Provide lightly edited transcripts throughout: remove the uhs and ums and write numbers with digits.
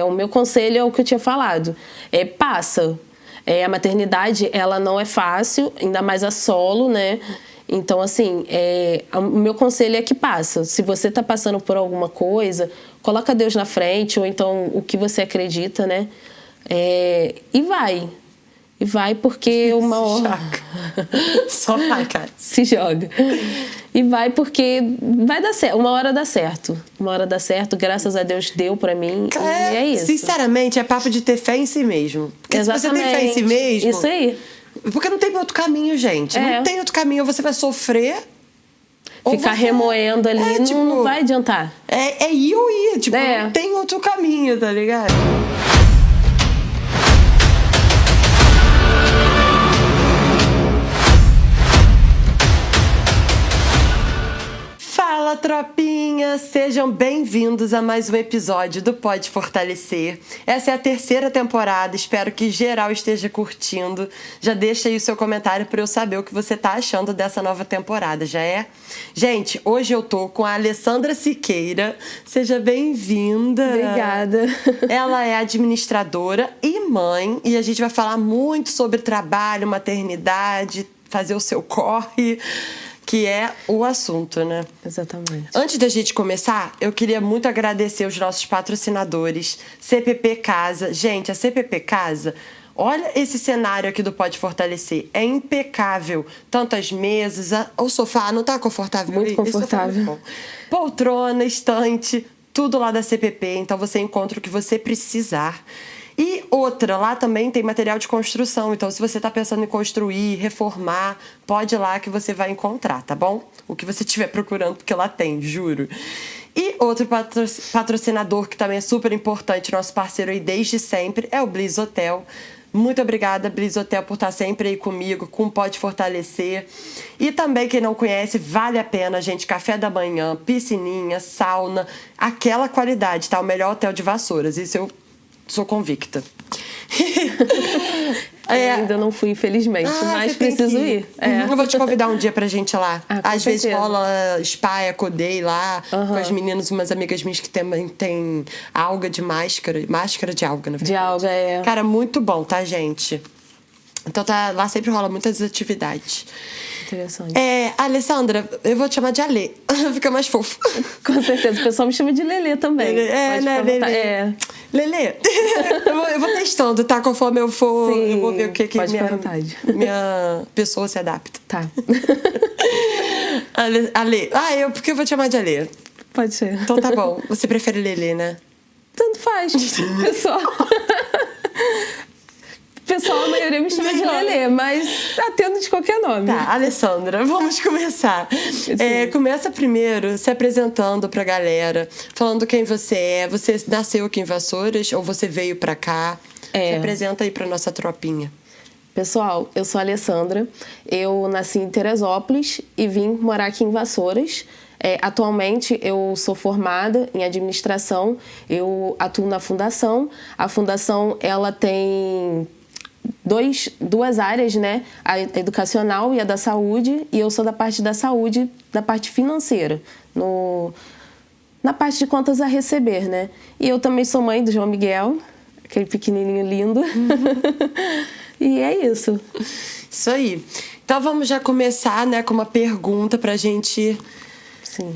O meu conselho é o que eu tinha falado. Passa. A maternidade, ela não é fácil, ainda mais a solo, né? Então, assim, o meu conselho é que passa. Se você tá passando por alguma coisa, coloca Deus na frente, ou então o que você acredita, né? E vai. E vai porque uma hora... Só vai, cara. Se joga. E vai porque vai dar certo. Uma hora dá certo. Uma hora dá certo. Graças a Deus deu pra mim. E é isso. Sinceramente, é papo de ter fé em si mesmo. Porque Exatamente. se você tem fé em si mesmo... Isso aí. Porque não tem outro caminho, gente. Não tem outro caminho. Ou você vai sofrer... Ficar remoendo ali não vai adiantar. É ir ou ir. Tipo, não tem outro caminho, tá ligado? Fala, tropinha! Sejam bem-vindos a mais um episódio do Pode Fortalecer. Essa é a 3ª temporada, espero que geral esteja curtindo. Já deixa aí o seu comentário para eu saber o que você tá achando dessa nova temporada, já é? Gente, hoje eu tô com a Alessandra Siqueira. Seja bem-vinda! Obrigada! Ela é administradora e mãe, e a gente vai falar muito sobre trabalho, maternidade, fazer o seu corre... que é o assunto, né? Exatamente. Antes da gente começar, eu queria muito agradecer os nossos patrocinadores, CPP Casa. Gente, a CPP Casa, olha esse cenário aqui do Pode Fortalecer. É impecável. Tanto as mesas, o sofá, não tá confortável? Muito confortável. Muito bom. Poltrona, estante, tudo lá da CPP. Então você encontra o que você precisar. E outra, lá também tem material de construção. Então, se você está pensando em construir, reformar, pode ir lá que você vai encontrar, tá bom? O que você estiver procurando, porque lá tem, juro. E outro patrocinador que também é super importante, nosso parceiro aí desde sempre, é o Bliss Hotel. Muito obrigada, Bliss Hotel, por estar sempre aí comigo, com Pode Fortalecer. E também, quem não conhece, vale a pena, gente. Café da manhã, piscininha, sauna, aquela qualidade, tá? O melhor hotel de Vassouras. Isso eu sou convicta. Ainda não fui, infelizmente, mas preciso ir. Eu vou te convidar um dia pra gente ir lá. Às vezes rola spa, acodei lá, com as meninas, umas amigas minhas que também tem alga de máscara de alga, na verdade. De alga, Cara, muito bom, tá, gente? Então lá sempre rola muitas atividades. Interessante. Alessandra, eu vou te chamar de Ale. Fica mais fofo. Com certeza. O pessoal me chama de Lelê também. Lelê. Lelê. Eu vou testando, tá? Conforme eu for, Sim, eu vou ver o que minha pessoa se adapta. Tá. Ale. Porque eu vou te chamar de Ale. Pode ser. Então tá bom. Você prefere Lelê, né? Tanto faz, pessoal. Pessoal, a maioria me chama de Lelê, mas atendo de qualquer nome. Tá, Alessandra, vamos começar. Começa primeiro se apresentando pra galera, falando quem você é. Você nasceu aqui em Vassouras ou você veio pra cá? Se apresenta aí pra nossa tropinha. Pessoal, eu sou a Alessandra. Eu nasci em Teresópolis e vim morar aqui em Vassouras. Atualmente, eu sou formada em administração. Eu atuo na fundação. A fundação, ela tem duas áreas, né? A educacional e a da saúde, e eu sou da parte da saúde, da parte financeira, na parte de contas a receber, né? E eu também sou mãe do João Miguel, aquele pequenininho lindo. E é isso. Isso aí. Então vamos já começar, né, com uma pergunta pra gente... Sim.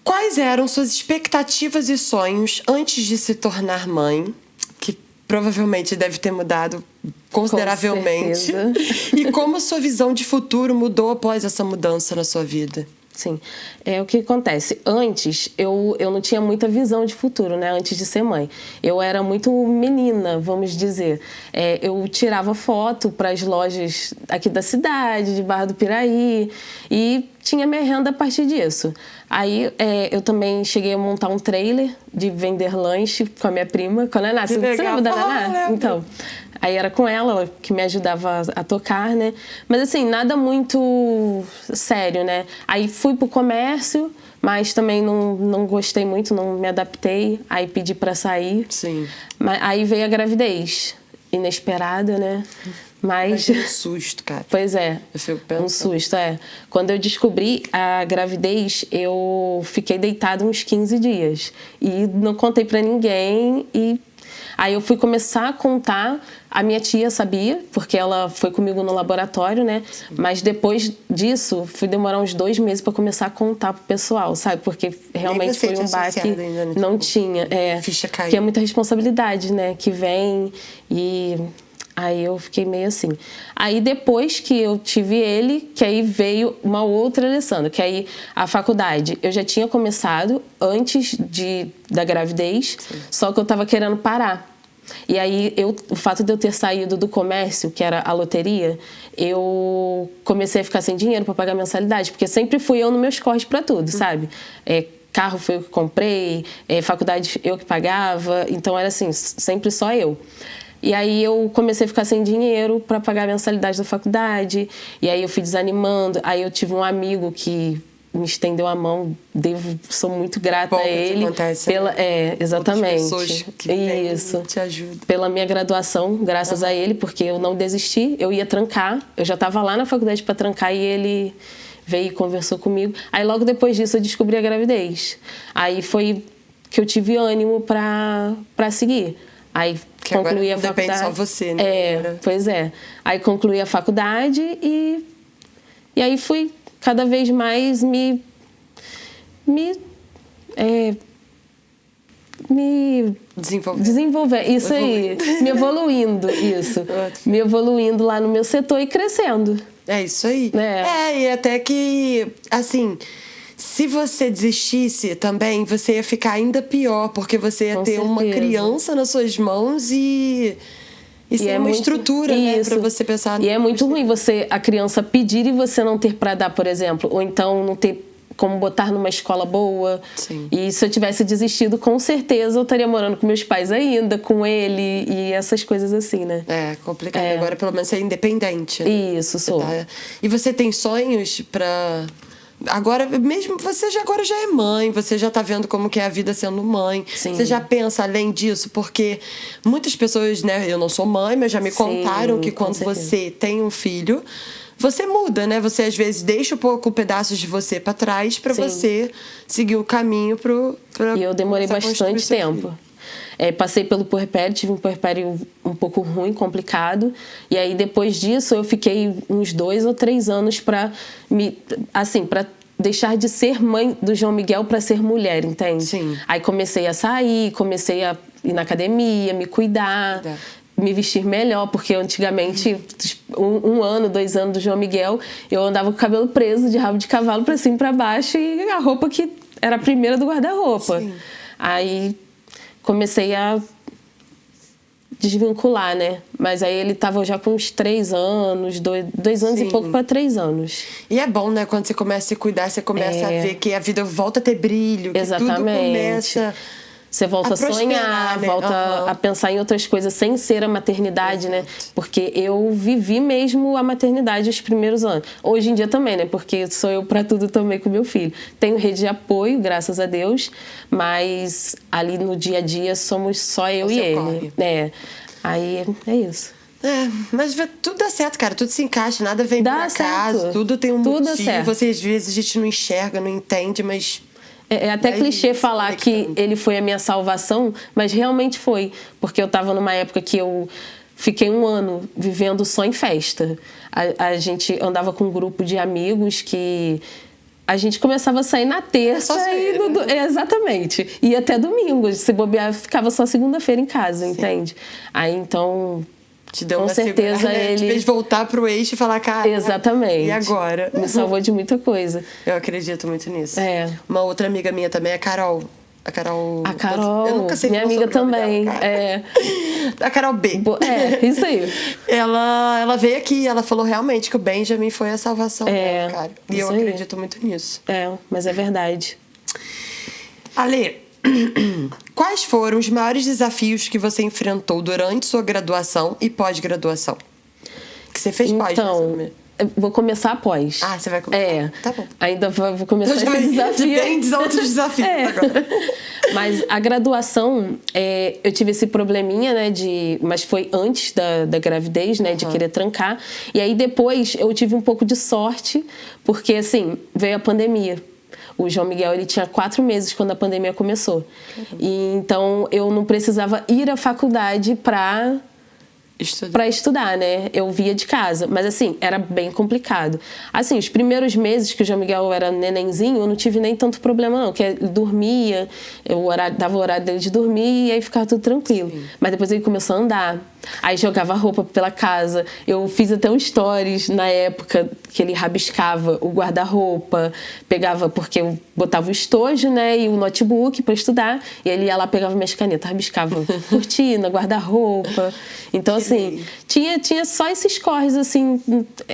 Quais eram suas expectativas e sonhos antes de se tornar mãe? Que provavelmente deve ter mudado consideravelmente. Com certeza. E como a sua visão de futuro mudou após essa mudança na sua vida? Sim. O que acontece? Antes, eu não tinha muita visão de futuro, né? Antes de ser mãe. Eu era muito menina, vamos dizer. Eu tirava foto para as lojas aqui da cidade, de Barra do Piraí, e tinha minha renda a partir disso. Aí, eu também cheguei a montar um trailer de vender lanche com a minha prima, com a Naná. Você lembra da Naná? Então... Aí era com ela que me ajudava a tocar, né? Mas assim, nada muito sério, né? Aí fui pro comércio, mas também não gostei muito, não me adaptei. Aí pedi pra sair. Sim. Mas aí veio a gravidez. Inesperada, né? Mas Imagina um susto, cara. pois é, Eu fico pensando. um susto, é. Quando eu descobri a gravidez, eu fiquei deitada uns 15 dias. E não contei pra ninguém. E aí eu fui começar a contar. A minha tia sabia, porque ela foi comigo no laboratório, né? Mas depois disso, fui demorar uns 2 meses pra começar a contar pro pessoal, sabe? Porque realmente você foi tinha um baque. associado ainda, né? Não Tipo, tinha. ficha caiu. Porque é muita responsabilidade, né? Que vem e... Aí eu fiquei meio assim. Aí depois que eu tive ele, que aí veio uma outra Alessandra, que aí a faculdade eu já tinha começado antes da gravidez, só que eu tava querendo parar. E aí o fato de eu ter saído do comércio, que era a loteria, eu comecei a ficar sem dinheiro para pagar mensalidade, porque sempre fui eu nos meus corres para tudo, sabe? Carro foi eu que comprei, faculdade eu que pagava, então era assim, sempre só eu. E aí eu comecei a ficar sem dinheiro para pagar a mensalidade da faculdade. E aí eu fui desanimando. Aí eu tive um amigo que me estendeu a mão. Sou muito grata a ele. Acontece, exatamente. Outras pessoas que vêm Isso. te ajudam. Pela minha graduação, graças a ele, porque eu não desisti. Eu ia trancar. Eu já estava lá na faculdade para trancar e ele veio e conversou comigo. Aí logo depois disso eu descobri a gravidez. Aí foi que eu tive ânimo para seguir. Aí que concluí agora a faculdade. Depende só você, né? Pois é. Aí concluí a faculdade e aí fui cada vez mais me desenvolver. Isso aí. Me evoluindo, isso. Me evoluindo lá no meu setor e crescendo. É isso aí. E até que, assim... Se você desistisse também, você ia ficar ainda pior, porque você ia ter uma criança nas suas mãos e sem uma estrutura, né, pra você pensar. E é muito ruim a criança pedir e você não ter pra dar, por exemplo, ou então não ter como botar numa escola boa. Sim. E se eu tivesse desistido, com certeza eu estaria morando com meus pais ainda, com ele e essas coisas assim, né? É complicado. Agora pelo menos você é independente. Né? Isso, sou. E você tem sonhos pra... Agora, mesmo você agora já é mãe, você já tá vendo como que é a vida sendo mãe. Sim. Você já pensa além disso, porque muitas pessoas, né? Eu não sou mãe, mas já me contaram que quando você tem um filho, você muda, né? Você às vezes deixa um pouco pedaços de você pra trás pra você seguir o caminho pra E eu demorei bastante tempo. Passei pelo puerpério, tive um puerpério um pouco ruim, complicado. E aí, depois disso, eu fiquei uns 2 ou 3 anos pra deixar de ser mãe do João Miguel pra ser mulher, entende? Sim. Aí comecei a sair, comecei a ir na academia, me cuidar, me vestir melhor, porque antigamente, 1 ano, 2 anos do João Miguel, eu andava com o cabelo preso, de rabo de cavalo pra cima e pra baixo, e a roupa que era a primeira do guarda-roupa. Aí comecei a desvincular, né? Mas aí ele tava já com uns 3 anos, 2 anos e pouco para 3 anos. E é bom, né? Quando você começa a se cuidar, você começa a ver que a vida volta a ter brilho, que tudo começa... Você volta a sonhar, né? volta a pensar em outras coisas sem ser a maternidade, né? Porque eu vivi mesmo a maternidade os primeiros anos. Hoje em dia também, né? Porque sou eu pra tudo também com meu filho. Tenho rede de apoio, graças a Deus, mas ali no dia a dia somos só eu e ele. Aí é isso. Mas tudo dá certo, cara. Tudo se encaixa, nada vem por acaso. Tudo tem um motivo. Você, às vezes, a gente não enxerga, não entende, mas... É até clichê falar que ele foi a minha salvação, mas realmente foi. Porque eu estava numa época que eu fiquei 1 ano vivendo só em festa. A gente andava com um grupo de amigos que... A gente começava a sair na terça exatamente. E até domingo. Se bobear, ficava só segunda-feira em casa, entende? Aí, então... Te deu com certeza ele te fez voltar pro eixo e falar, cara, exatamente. E agora? Me salvou de muita coisa. Eu acredito muito nisso. Uma outra amiga minha também é a Carol. A Carol, eu nunca sei minha amiga também. Dela, a Carol B. Isso aí. Ela veio aqui, ela falou realmente que o Benjamin foi a salvação dela, cara. E eu acredito muito nisso. Mas é verdade. Ale, quais foram os maiores desafios que você enfrentou durante sua graduação e pós-graduação? Que você fez pós, Então, Eu vou começar após. Ah, você vai começar? É. Tá bom. Ainda vou começar esse desafio. Tem outros desafios agora. Mas a graduação, eu tive esse probleminha, né, mas foi antes da gravidez, né, de querer trancar. E aí depois eu tive um pouco de sorte, porque assim, veio a pandemia. O João Miguel, ele tinha 4 meses quando a pandemia começou. E então eu não precisava ir à faculdade para estudar, né? Eu via de casa. Mas, assim, era bem complicado. Assim, os primeiros meses que o João Miguel era nenenzinho, eu não tive nem tanto problema, não. Porque ele dormia, eu dava o horário dele de dormir e aí ficava tudo tranquilo. Sim. Mas depois ele começou a andar. Aí jogava roupa pela casa. Eu fiz até um stories na época que ele rabiscava o guarda-roupa. Pegava, porque eu botava o estojo, né? E o notebook pra estudar. E ele ia lá, pegava minhas canetas, rabiscava cortina, guarda-roupa. Então, assim, tinha só esses corres, assim,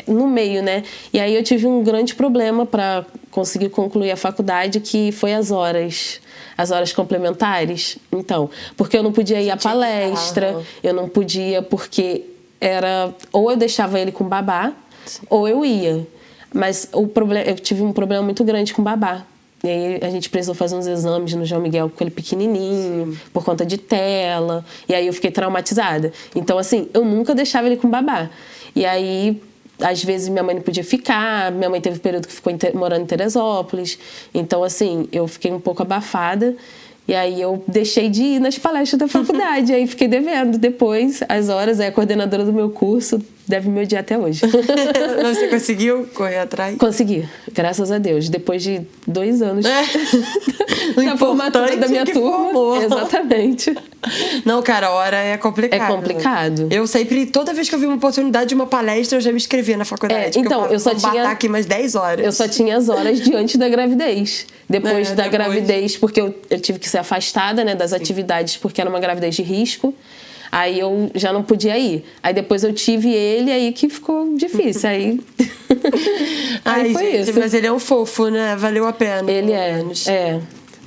no meio, né? E aí eu tive um grande problema para conseguir concluir a faculdade, que foi as horas complementares. Então, porque eu não podia ir à palestra, eu não podia porque ou eu deixava ele com babá, ou eu ia. Mas eu tive um problema muito grande com babá. E aí a gente precisou fazer uns exames no João Miguel com ele pequenininho, por conta de tela. E aí eu fiquei traumatizada. Então, assim, eu nunca deixava ele com babá. E aí, às vezes, minha mãe não podia ficar. Minha mãe teve um período que ficou morando em Teresópolis. Então, assim, eu fiquei um pouco abafada. E aí eu deixei de ir nas palestras da faculdade. Aí fiquei devendo depois as horas. Aí a coordenadora do meu curso deve me odiar até hoje. Você conseguiu correr atrás? Consegui, graças a Deus. Depois de 2 anos da formatura da minha turma. Formou. Exatamente. Não, cara, a hora é complicado. É complicado. Eu sempre, toda vez que eu vi uma oportunidade de uma palestra, eu já me inscrevia na faculdade. Então, eu só tinha aqui mais 10 horas. Eu só tinha as horas de antes da gravidez. Depois da gravidez, porque eu tive que ser afastada, né, das atividades, porque era uma gravidez de risco. Aí eu já não podia ir. Aí depois eu tive ele, aí que ficou difícil. Aí foi gente, isso. Mas ele é um fofo, né? Valeu a pena. Ele é.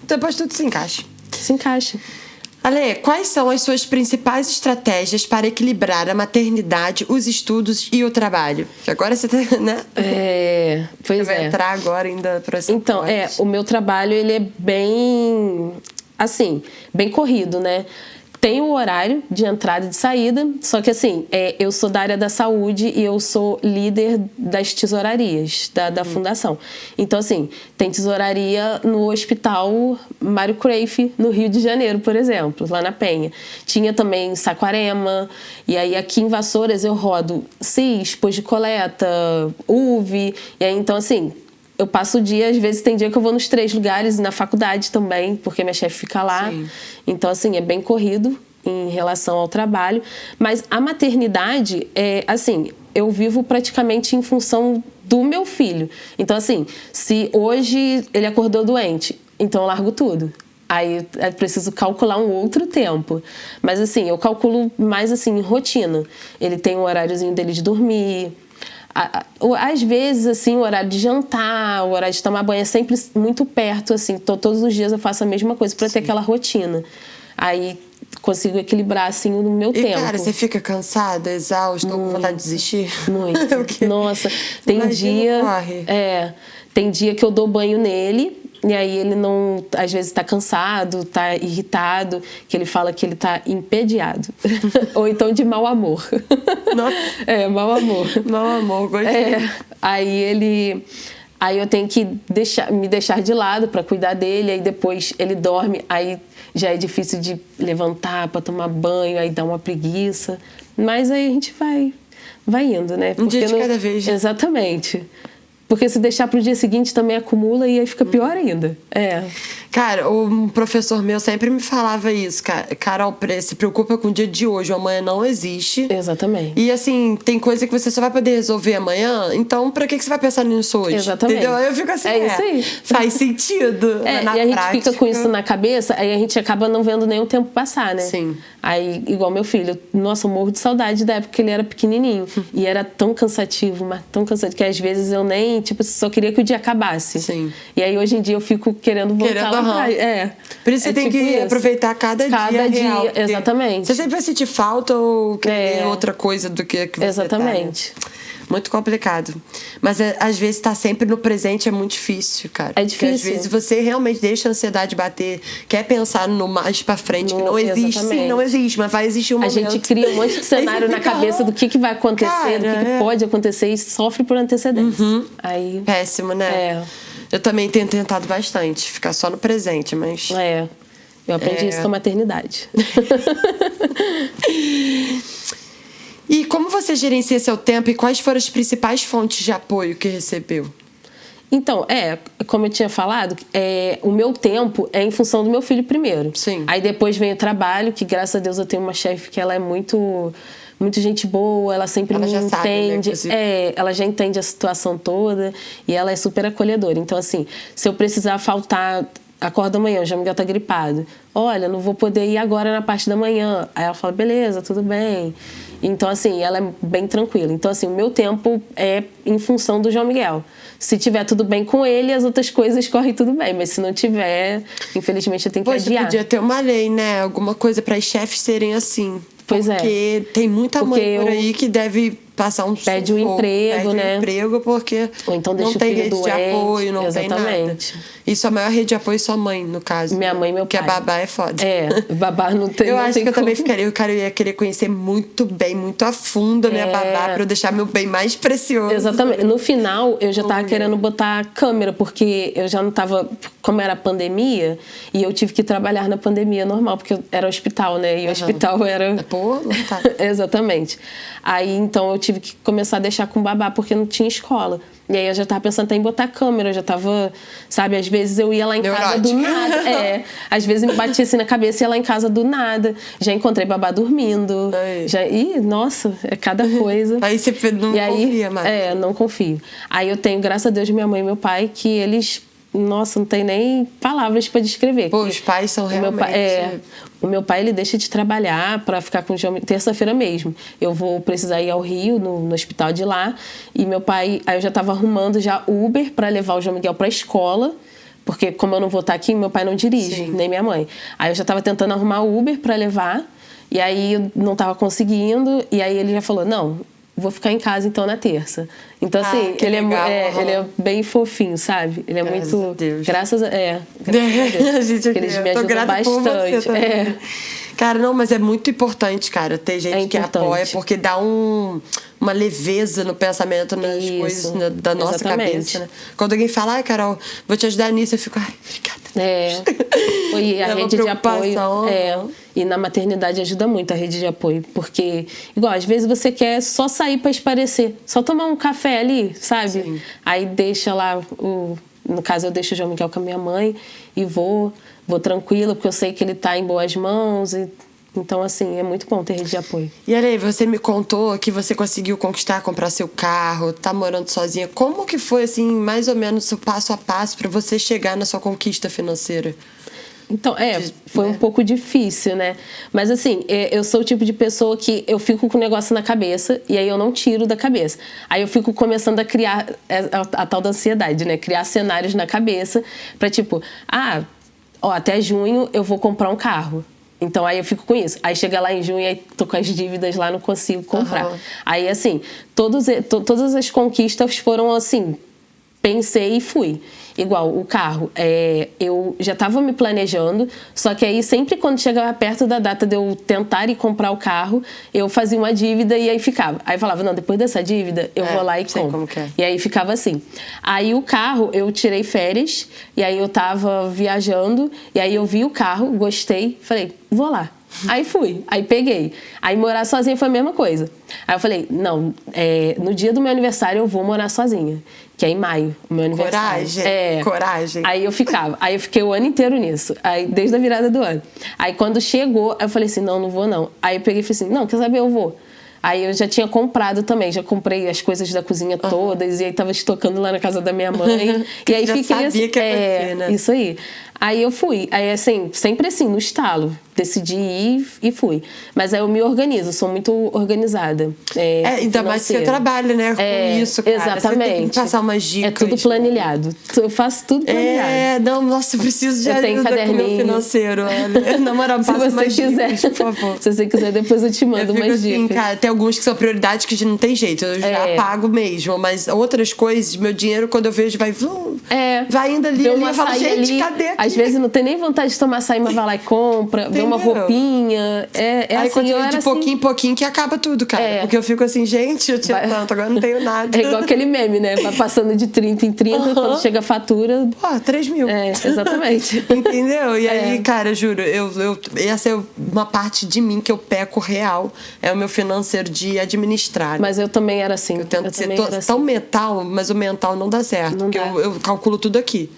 Depois tudo se encaixa. Se encaixa. Ale, quais são as suas principais estratégias para equilibrar a maternidade, os estudos e o trabalho? Que agora você tá, né? Pois você vai entrar agora ainda para essa Então, o meu trabalho, ele é bem, assim, bem corrido, né? Tem o horário de entrada e de saída, só que assim, eu sou da área da saúde e eu sou líder das tesourarias da fundação. Então assim, tem tesouraria no Hospital Mário Cruyff, no Rio de Janeiro, por exemplo, lá na Penha. Tinha também em Saquarema, e aí aqui em Vassouras eu rodo CIS, pós de coleta, UV, e aí então assim, eu passo o dia, às vezes tem dia que eu vou nos 3 lugares, na faculdade também, porque minha chefe fica lá. Sim. Então, assim, é bem corrido em relação ao trabalho. Mas a maternidade, assim, eu vivo praticamente em função do meu filho. Então, assim, se hoje ele acordou doente, então eu largo tudo. Aí eu preciso calcular um outro tempo. Mas, assim, eu calculo mais, assim, em rotina. Ele tem um horáriozinho dele de dormir. Às vezes, assim, o horário de jantar, o horário de tomar banho é sempre muito perto, assim. Todos os dias eu faço a mesma coisa para ter aquela rotina. Aí consigo equilibrar, assim, no meu tempo. Cara, você fica cansada, exausta, com vontade de desistir? Muito. Nossa, tem dia que eu dou banho nele. E aí ele não, às vezes tá cansado, tá irritado, que ele fala que ele tá entediado. Ou então de mau amor. Nossa. Mau amor. Mau amor, gostei. Aí eu tenho que me deixar de lado para cuidar dele, aí depois ele dorme, aí já é difícil de levantar para tomar banho, aí dá uma preguiça. Mas aí a gente vai indo, né? Um dia de cada vez. Exatamente. Porque se deixar pro dia seguinte também acumula e aí fica pior ainda. Cara, um professor meu sempre me falava isso. Carol, se preocupa com o dia de hoje. O amanhã não existe. Exatamente. E assim, tem coisa que você só vai poder resolver amanhã. Então, pra que você vai pensar nisso hoje? Exatamente. Entendeu? Eu fico assim, isso aí. Faz sentido. E a gente fica com isso na cabeça, aí a gente acaba não vendo nem o tempo passar, né? Sim. Aí, igual meu filho, nossa, eu morro de saudade da época que ele era pequenininho. E era tão cansativo, mas tão cansativo, que às vezes eu nem, só queria que o dia acabasse. Sim. E aí, hoje em dia, eu fico querendo voltar lá atrás. Por isso você tem que aproveitar cada dia real. Exatamente. Você sempre vai sentir falta ou querer outra coisa do que você exatamente. tá, né? Muito complicado. Mas às vezes estar sempre no presente é muito difícil, cara. É difícil. Porque às vezes você realmente deixa a ansiedade bater, quer pensar no mais pra frente, que não existe. Exatamente. Sim, não existe, mas vai existir um momento. A gente cria um monte de cenário na cabeça do que vai acontecer, Cara, do que pode acontecer e sofre por antecedência. Aí, péssimo, né? Eu também tenho tentado bastante, ficar só no presente, mas... Eu aprendi isso com a maternidade. E como você gerencia seu tempo e quais foram as principais fontes de apoio que recebeu? Então, como eu tinha falado, o meu tempo é em função do meu filho primeiro. Sim. Aí depois vem o trabalho, que graças a Deus eu tenho uma chefe que ela é muito gente boa, ela sempre me entende. Sabe, né, ela já entende a situação toda e ela é super acolhedora. Então, assim, se eu precisar faltar... Acorda amanhã, o João Miguel tá gripado. Olha, não vou poder ir agora na parte da manhã. Aí ela fala, beleza, tudo bem. Então, assim, ela é bem tranquila. Então, assim, o meu tempo é em função do João Miguel. Se tiver tudo bem com ele, as outras coisas correm tudo bem. Mas se não tiver, infelizmente, eu tenho que adiar. Podia ter uma lei, né? Alguma coisa para os chefes serem assim. Pois porque tem muita mãe por aí que deve passar um pede sufoco, um emprego, né? Pede um emprego porque ou então deixa não tem o filho rede doente. de apoio, não Exatamente. tem nada. E sua maior rede de apoio é sua mãe, no caso. Minha mãe e meu pai. Porque a babá é foda. Babá não tem. Eu não acho tem que eu como. também ficaria. Eu ia querer conhecer muito bem, muito a fundo a minha babá pra eu deixar meu bem mais precioso. Exatamente. No final, eu já tava querendo botar câmera, porque eu já não tava... Como era pandemia, e eu tive que trabalhar na pandemia normal, porque era hospital, né? E o hospital era... Pô, tá. Exatamente. Aí, então, eu tive que começar a deixar com babá, porque não tinha escola. E aí, eu já tava pensando até em botar câmera. Eu já tava... Sabe, às vezes eu ia lá em casa do nada. Às vezes me batia assim na cabeça e ia lá em casa do nada. Já encontrei babá dormindo. Ih, nossa, é cada coisa. Aí você não confia mais. Não confio. Aí eu tenho, graças a Deus, minha mãe e meu pai, que eles... Nossa, não tem nem palavras para descrever. Pô, os pais são realmente... O meu pai, ele deixa de trabalhar para ficar com o João... Terça-feira mesmo. Eu vou precisar ir ao Rio, no hospital de lá. E meu pai... Aí eu já estava arrumando já Uber para levar o João Miguel para a escola. Porque como eu não vou estar aqui, meu pai não dirige, nem minha mãe. Aí eu já estava tentando arrumar Uber para levar. E aí eu não estava conseguindo. E aí ele já falou, não... Vou ficar em casa, então, na terça. Então, assim, ele é bem fofinho, sabe? Ele é graças muito... A Deus. Graças a Deus. Eles me ajudam bastante. Cara, não, mas é muito importante, cara, ter gente que apoia, porque dá uma leveza no pensamento, nas coisas da nossa cabeça, né? Quando alguém fala, Carol, vou te ajudar nisso, eu fico, obrigada. E a rede de apoio. E na maternidade ajuda muito a rede de apoio, porque, igual, às vezes você quer só sair para espairecer, só tomar um café ali, sabe? Sim. Aí deixa lá, no caso eu deixo o João Miguel com a minha mãe e vou tranquila, porque eu sei que ele tá em boas mãos. Então, assim, é muito bom ter rede de apoio. E aí, você me contou que você conseguiu comprar seu carro, tá morando sozinha. Como que foi, assim, mais ou menos o passo a passo para você chegar na sua conquista financeira? Então, foi um pouco difícil, né? Mas, assim, eu sou o tipo de pessoa que eu fico com o negócio na cabeça e aí eu não tiro da cabeça. Aí eu fico começando a criar a tal da ansiedade, né? Criar cenários na cabeça pra, tipo, até junho eu vou comprar um carro. Então, aí eu fico com isso. Aí chega lá em junho, aí tô com as dívidas lá, não consigo comprar. Aí, assim, todas as conquistas foram, assim, pensei e fui. Igual, o carro, eu já estava me planejando, só que aí sempre quando chegava perto da data de eu tentar ir comprar o carro, eu fazia uma dívida e aí ficava. Aí falava, não, depois dessa dívida, eu vou lá e compro. Como que é. E aí ficava assim. Aí o carro, eu tirei férias, e aí eu tava viajando, e aí eu vi o carro, gostei, falei, vou lá. Aí fui, aí peguei. Aí morar sozinha foi a mesma coisa. Aí eu falei, não, no dia do meu aniversário eu vou morar sozinha. Que é em maio, o meu aniversário. Coragem. Aí eu fiquei o ano inteiro nisso. Aí, desde a virada do ano. Aí quando chegou, eu falei assim, não vou não. Aí eu peguei e falei assim, não, quer saber, eu vou. Aí eu já tinha comprado também, já comprei as coisas da cozinha todas, e aí tava estocando lá na casa da minha mãe. E aí já fiquei sabia assim, que ia acontecer, né? Isso aí. Aí eu fui. Aí, assim, sempre assim, no estalo. Decidi ir e fui. Mas aí eu me organizo, sou muito organizada. Ainda mais que você trabalha, né? Com isso, cara. Exatamente. Você tem que passar umas dicas. É tudo planilhado. Eu faço tudo planilhado. Nossa, eu preciso de ajuda com o meu financeiro. Na moral, passa se você umas quiser, dicas, por favor. Se você quiser, depois eu te mando umas assim, dicas. Cara, tem alguns que são prioridades que não tem jeito. Eu já pago mesmo. Mas outras coisas, meu dinheiro, quando eu vejo, vai indo ali. Eu falo, gente, cadê aqui? Às vezes não tem nem vontade de tomar açaí, mas vai lá e compra. Vê uma roupinha. Aí assim, quando de pouquinho em pouquinho que acaba tudo, cara. Porque eu fico assim, gente, eu tinha tanto, agora não tenho nada. É igual aquele meme, né? Vai passando de 30 em 30, quando chega a fatura... 3 mil. Exatamente. Entendeu? E aí, cara, juro, essa é uma parte de mim que eu peco real. É o meu financeiro de administrar. Mas eu também era assim. Eu tento ser tão mental, mas o mental não dá certo. Porque eu calculo tudo aqui.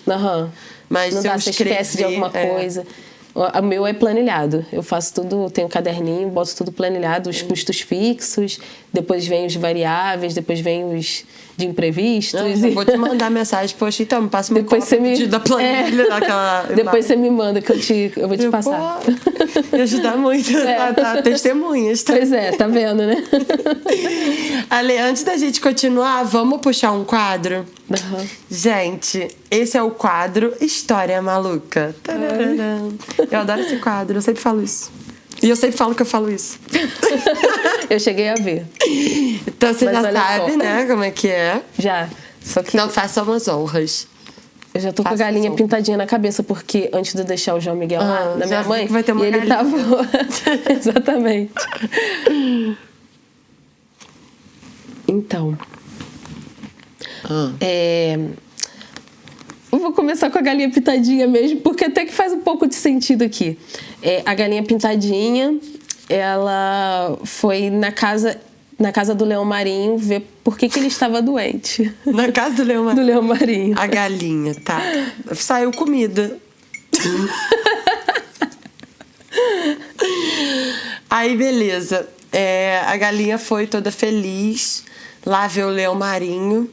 Mas não se dá, eu você esquece de alguma coisa. O meu é planilhado. Eu faço tudo, tenho um caderninho, boto tudo planilhado, os custos fixos, depois vem os variáveis, depois vem os de imprevistos. Eu vou te mandar mensagem, poxa, então, me passa uma cópia da planilha daquela... Depois você me manda que eu vou te passar. Me ajudar muito, tá? Testemunhas, tá? Pois é, tá vendo, né? Ale, antes da gente continuar, vamos puxar um quadro? Gente, esse é o quadro História Maluca. Eu adoro esse quadro, eu sempre falo isso. E eu sempre falo que eu falo isso. Eu cheguei a ver. Então você já sabe, né, como é que é. Já. Só que não façam as honras. Eu já tô com a galinha pintadinha na cabeça, porque antes de eu deixar o João Miguel lá, na minha mãe, vai ter uma ele tava... Exatamente. Então... Eu vou começar com a galinha pintadinha mesmo, porque até que faz um pouco de sentido aqui. A galinha pintadinha, ela foi na casa do Leão Marinho ver por que ele estava doente. Na casa do Leão Marinho? Do Leão Marinho. A galinha, tá. Saiu comida. Aí, beleza. A galinha foi toda feliz lá ver o Leão Marinho.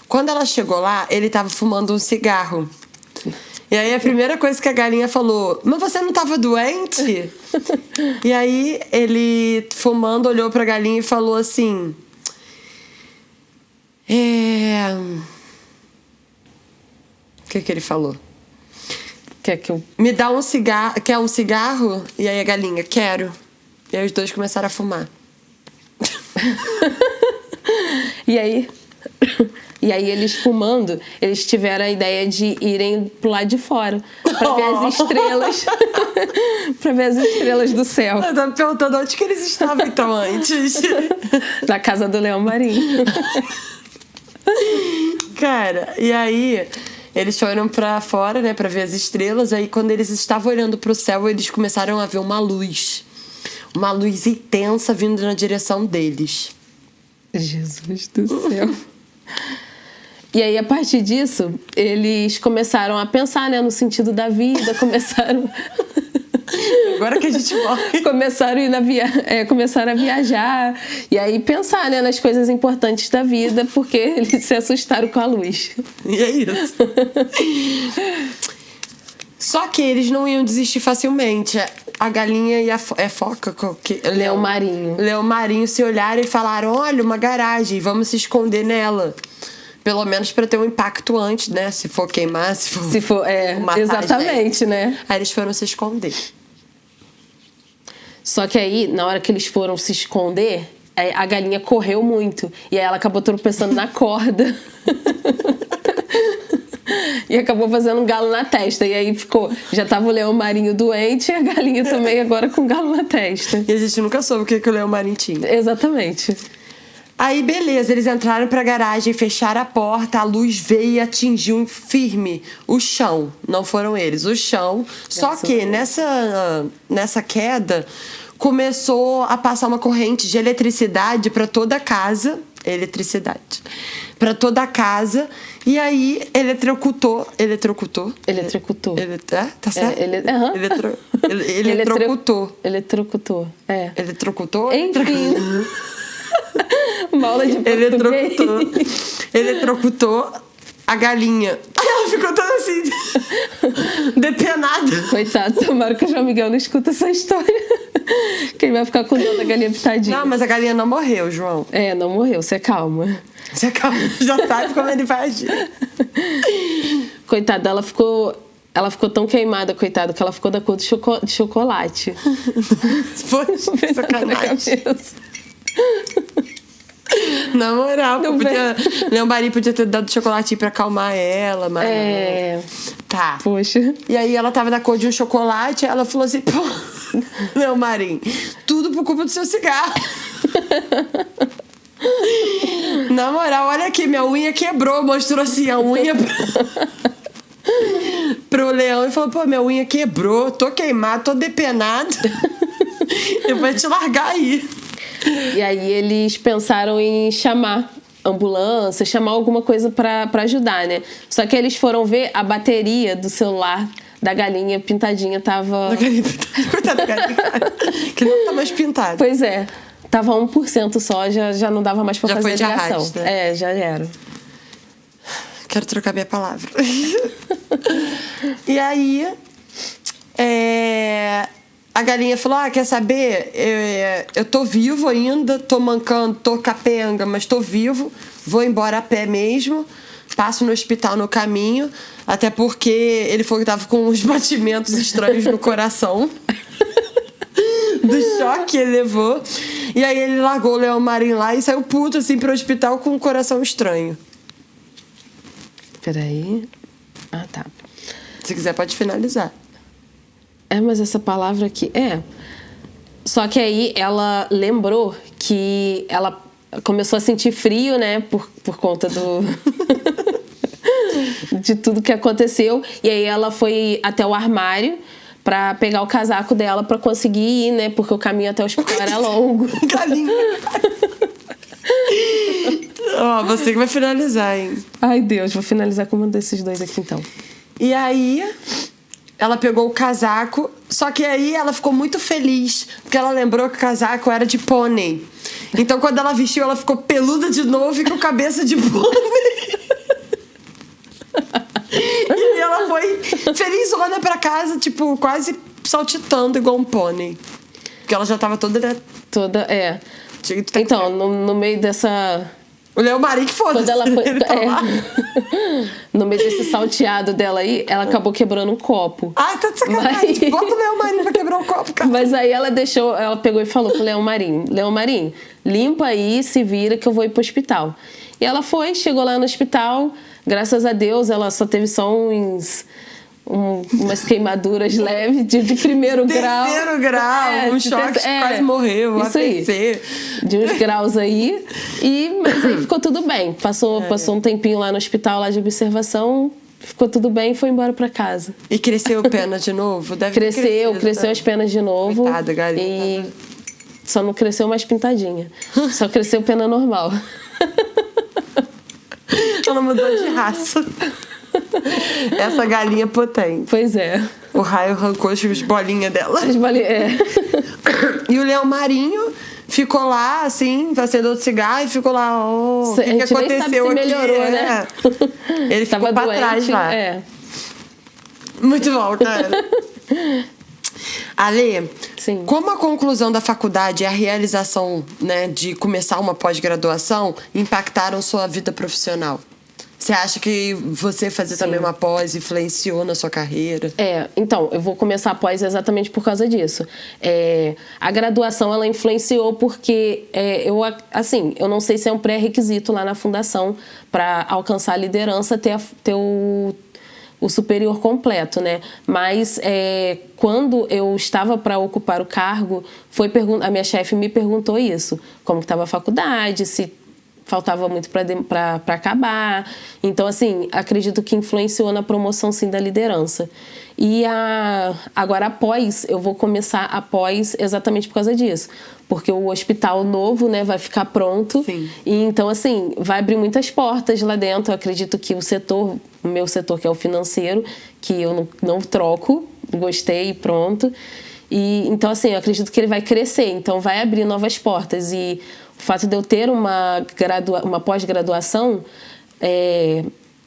Quando ela chegou lá, ele tava fumando um cigarro. E aí a primeira coisa que a galinha falou: mas você não tava doente? E aí ele, fumando, olhou pra galinha e falou assim: O que ele falou? Quer que eu... Me dá um cigarro. Quer um cigarro? E aí a galinha: quero. E aí os dois começaram a fumar. E aí eles fumando, eles tiveram a ideia de irem pro lado de fora pra ver as estrelas. Pra ver as estrelas do céu. Eu tava me perguntando onde que eles estavam então antes. Na casa do Leão Marinho. Cara, e aí eles foram pra fora, né, pra ver as estrelas. Aí quando eles estavam olhando pro céu, eles começaram a ver uma luz. Uma luz intensa vindo na direção deles. Jesus do céu. E aí, a partir disso, eles começaram a pensar, né, no sentido da vida, começaram... Agora que a gente morre. Começaram a viajar. E aí, pensar, né, nas coisas importantes da vida, porque eles se assustaram com a luz. E é isso. Só que eles não iam desistir facilmente. A galinha e a foca... Leão Marinho. Leão Marinho se olharam e falaram: olha, uma garagem, vamos se esconder nela. Pelo menos pra ter um impacto antes, né? Se for queimar, se for matar, exatamente, né? Aí eles foram se esconder. Só que aí, na hora que eles foram se esconder, a galinha correu muito. E aí ela acabou tropeçando na corda. E acabou fazendo um galo na testa. E aí já tava o Leão Marinho doente e a galinha também agora com galo na testa. E a gente nunca soube o que o Leão Marinho tinha. Exatamente. Aí, beleza, eles entraram pra garagem, fecharam a porta, a luz veio e atingiu firme o chão. Não foram eles, o chão. Só que nessa queda, começou a passar uma corrente de eletricidade pra toda a casa. Pra toda a casa. E aí, eletrocutou. Tá certo? Eletrocutou. Eletrocutou? Enfim. Uma aula de português. Eletrocutou a galinha. Aí ela ficou toda assim. Depenada. Coitado, tomara que o João Miguel não escuta essa história. Quem vai ficar com dor da galinha pitadinha? Não, mas a galinha não morreu, João. É, não morreu, você calma. Você já sabe como ele vai agir. Coitada, ela ficou tão queimada, coitada, que ela ficou da cor de chocolate. Poxa, sacanagem. Na moral, Leão Marinho podia ter dado chocolatinho pra acalmar ela, mas... Tá. Poxa. E aí ela tava da cor de um chocolate, ela falou assim, pô, Leão Marinho, tudo por culpa do seu cigarro. Na moral, olha aqui, minha unha quebrou, mostrou assim a unha pro leão e falou, pô, minha unha quebrou, tô queimado, tô depenado. Eu vou te largar aí. E aí eles pensaram em chamar ambulância, chamar alguma coisa pra ajudar, né? Só que eles foram ver a bateria do celular da galinha pintadinha tava... Da galinha pintadinha, coitada da galinha, que não tá mais pintada. Pois é, tava 1% só, já não dava mais pra fazer a ligação. Arrasto, né? É, já era. Quero trocar minha palavra. E aí, a galinha falou, quer saber? Eu tô vivo ainda, tô mancando, tô capenga, mas tô vivo. Vou embora a pé mesmo. Passo no hospital no caminho. Até porque ele falou que tava com uns batimentos estranhos no coração. Do choque que ele levou. E aí ele largou o Leão Marinho lá e saiu puto assim pro hospital com um coração estranho. Peraí. Ah, tá. Se quiser, pode finalizar. Mas essa palavra aqui... Só que aí ela lembrou que ela começou a sentir frio, né? Por conta do... de tudo que aconteceu. E aí ela foi até o armário pra pegar o casaco dela pra conseguir ir, né? Porque o caminho até o hospital era longo. Galinha. Você que vai finalizar, hein? Ai, Deus, vou finalizar com um desses dois aqui, então. E aí, ela pegou o casaco, só que aí ela ficou muito feliz, porque ela lembrou que o casaco era de pônei. Então, quando ela vestiu, ela ficou peluda de novo e com cabeça de pônei. E ela foi felizona pra casa, tipo, quase saltitando igual um pônei. Porque ela já tava toda... Então, no meio dessa... O Leão Marinho que foda-se. Quando ela foi... No meio desse salteado dela aí, ela acabou quebrando um copo. Tá de sacanagem. Bota o Leão Marinho pra quebrar o copo, cara. Mas aí ela pegou e falou pro Leão Marinho, limpa aí, se vira que eu vou ir pro hospital. E ela chegou lá no hospital, graças a Deus, ela só teve só umas queimaduras leves de primeiro grau. Terceiro grau, um choque, quase morreu, isso aí. De uns graus aí. Mas aí ficou tudo bem. Passou um tempinho lá no hospital, lá de observação, ficou tudo bem e foi embora pra casa. E cresceu pena de novo? Cresceu as penas de novo. Coitada, galinha. E só não cresceu mais pintadinha. Só cresceu pena normal. Ela mudou de raça. Essa galinha potente. Pois é. O raio arrancou as bolinhas dela. As bolinhas, E o Leão Marinho ficou lá, assim, acendeu o cigarro e ficou lá, o que aconteceu nem sabe se melhorou, aqui? né? Ele ficou pra trás lá. Muito bom, cara. Ale, sim. Como a conclusão da faculdade e a realização, né, de começar uma pós-graduação impactaram sua vida profissional? Você acha que você fazer também uma pós influenciou na sua carreira? Então, eu vou começar a pós exatamente por causa disso. A graduação, ela influenciou porque eu não sei se é um pré-requisito lá na fundação para alcançar a liderança ter o superior completo, né? Mas quando eu estava para ocupar o cargo, a minha chefe me perguntou isso, como que estava a faculdade, se faltava muito para acabar. Então, assim, acredito que influenciou na promoção, sim, da liderança. E agora, após, eu vou começar após exatamente por causa disso. Porque o hospital novo, né, vai ficar pronto. Sim. E então, assim, vai abrir muitas portas lá dentro. Eu acredito que o meu setor, que é o financeiro, que eu não troco, gostei e pronto. E, então, assim, eu acredito que ele vai crescer. Então, vai abrir novas portas. E o fato de eu ter uma pós-graduação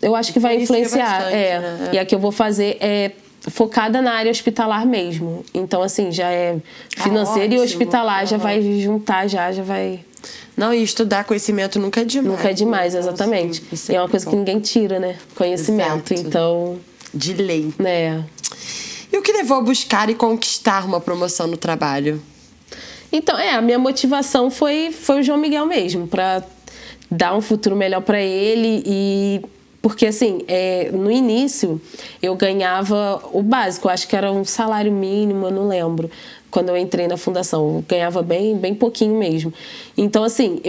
eu acho que vai influenciar. bastante, né? E a que eu vou fazer é focada na área hospitalar mesmo. Então, assim, já é financeiro e ótimo. hospitalar, já vai juntar, já vai... Não, e estudar conhecimento nunca é demais. Nunca é demais, Então, exatamente. assim, isso E é uma coisa bom. que ninguém tira, né? Conhecimento. Exato. Então, De lei. né... E o que levou a buscar e conquistar uma promoção no trabalho? Então, a minha motivação foi o João Miguel mesmo, para dar um futuro melhor para ele e... Porque, assim, no início, eu ganhava o básico, eu acho que era um salário mínimo, eu não lembro, quando eu entrei na fundação. Eu ganhava bem pouquinho mesmo. Então, assim,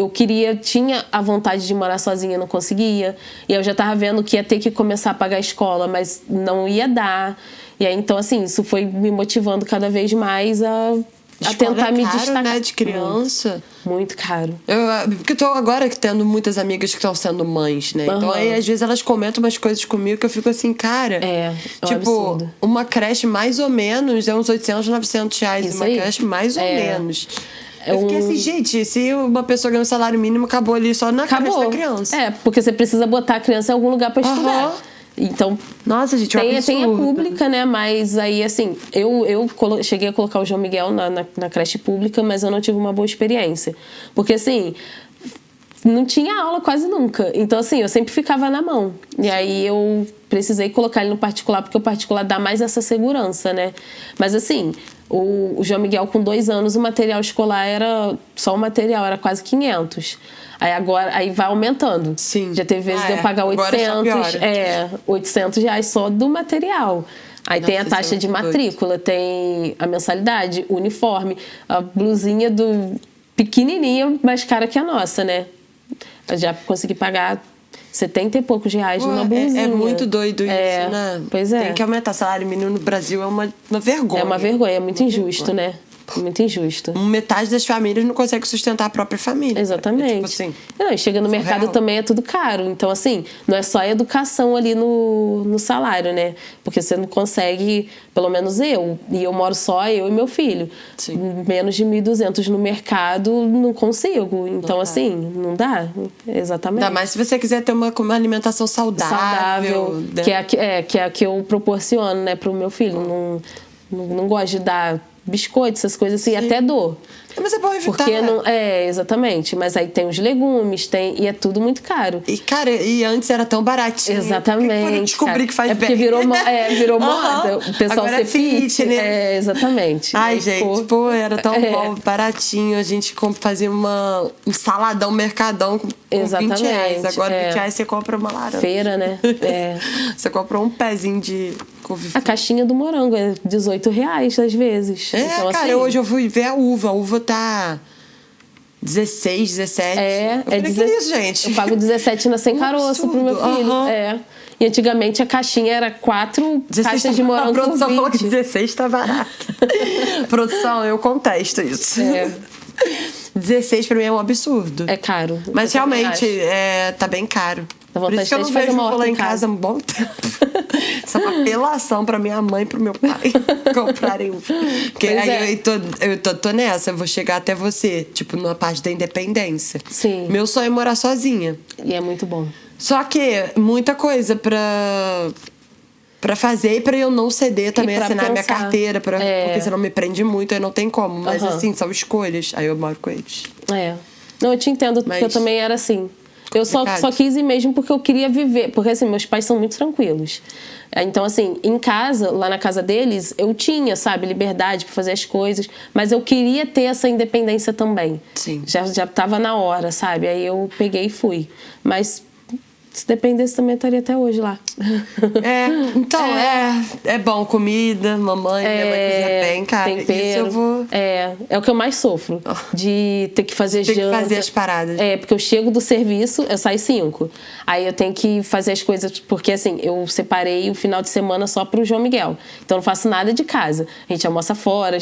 tinha a vontade de morar sozinha, não conseguia. E eu já estava vendo que ia ter que começar a pagar a escola, mas não ia dar. E aí, então, assim, isso foi me motivando cada vez mais a tentar me caro, destacar. Né, de criança. Muito caro. Porque eu tô agora tendo muitas amigas que estão sendo mães, né? Então aí, às vezes, elas comentam umas coisas comigo que eu fico assim, cara... um tipo, absurdo. uma creche mais ou menos é uns 800, 900 reais. Isso uma aí. creche mais ou menos. Eu fiquei assim, gente, se uma pessoa ganha um salário mínimo, acabou ali só na creche da criança. Porque você precisa botar a criança em algum lugar para estudar. Então, nossa, gente, tem a pública, né? Mas aí, assim, eu cheguei a colocar o João Miguel na creche pública, mas eu não tive uma boa experiência. Porque, assim, não tinha aula quase nunca. Então, assim, eu sempre ficava na mão. E aí eu precisei colocar ele no particular, porque o particular dá mais essa segurança, né? Mas, assim, o João Miguel, com 2 anos, o material escolar era... Só o material era quase 500. Aí vai aumentando. Sim. Já teve vezes de eu pagar 800 reais só do material. Aí tem a taxa de matrícula, tem a mensalidade, o uniforme, a blusinha pequenininha, mais cara que a nossa, né? Eu já consegui pagar 70 e poucos reais numa blusinha. É muito doido isso, né? Pois é. Tem que aumentar o salário mínimo no Brasil, é uma vergonha. É uma vergonha, é muito injusto, né? Muito injusto. Metade das famílias não consegue sustentar a própria família. Exatamente. Tipo assim, não, e chega no mercado também é tudo caro. Então, assim, não é só a educação ali no salário, né? Porque você não consegue, pelo menos eu moro só, eu e meu filho. Sim. Menos de 1.200 no mercado, não consigo. Então, assim, não dá. Exatamente. Ainda mais se você quiser ter uma alimentação saudável. Né? Que é a que eu proporciono, né, pro meu filho. Não gosto de dar biscoito, essas coisas assim, até dor. Mas é bom evitar. Porque exatamente. Mas aí tem os legumes, e é tudo muito caro. E, cara, antes era tão baratinho. Exatamente. Quando eu descobri que faz bem. Porque virou moda. O pessoal agora ser fit, né? Exatamente. Ai, gente, era tão bom, baratinho. A gente fazia um saladão, mercadão com 20 reais. Agora 20 reais você compra uma laranja. Feira, né? Você compra um pezinho de couve-flor. A caixinha do morango é 18 reais às vezes. Então, cara, assim, hoje eu fui ver a uva. A uva tá 16, 17. Eu falei, que isso, gente? Eu pago 17 na sem caroço pro meu filho. E antigamente a caixinha era 4 caixas de morango. A produção com 20. falou que 16 tá barato. Produção, eu contesto isso. 16 pra mim é um absurdo. É caro. Mas realmente, tá bem caro. Por isso que eu não vejo lá em casa há um bom tempo. Essa é uma apelação pra minha mãe e pro meu pai comprarem uva. Porque aí eu tô nessa, eu vou chegar até você, tipo, numa parte da independência. Sim. Meu sonho é morar sozinha. E é muito bom. Só que muita coisa pra fazer e pra eu não ceder também, assinar minha carteira, porque senão me prende muito, aí não tem como. Mas assim, são escolhas. Aí eu moro com eles. Não, eu te entendo, porque eu também era assim. Eu só quis ir mesmo porque eu queria viver. Porque, assim, meus pais são muito tranquilos. Então, assim, em casa, lá na casa deles, eu tinha, sabe, liberdade pra fazer as coisas. Mas eu queria ter essa independência também. Sim. Já tava na hora, sabe? Aí eu peguei e fui. Mas... se dependesse, também estaria até hoje lá. É bom, comida, minha mãe cozinha bem, cara. Tempero. Isso eu vou... É o que eu mais sofro. De ter que fazer janta. Tem que fazer as paradas. Porque eu chego do serviço, eu saio 5. Aí eu tenho que fazer as coisas, porque assim, eu separei o final de semana só pro João Miguel. Então eu não faço nada de casa. A gente almoça fora,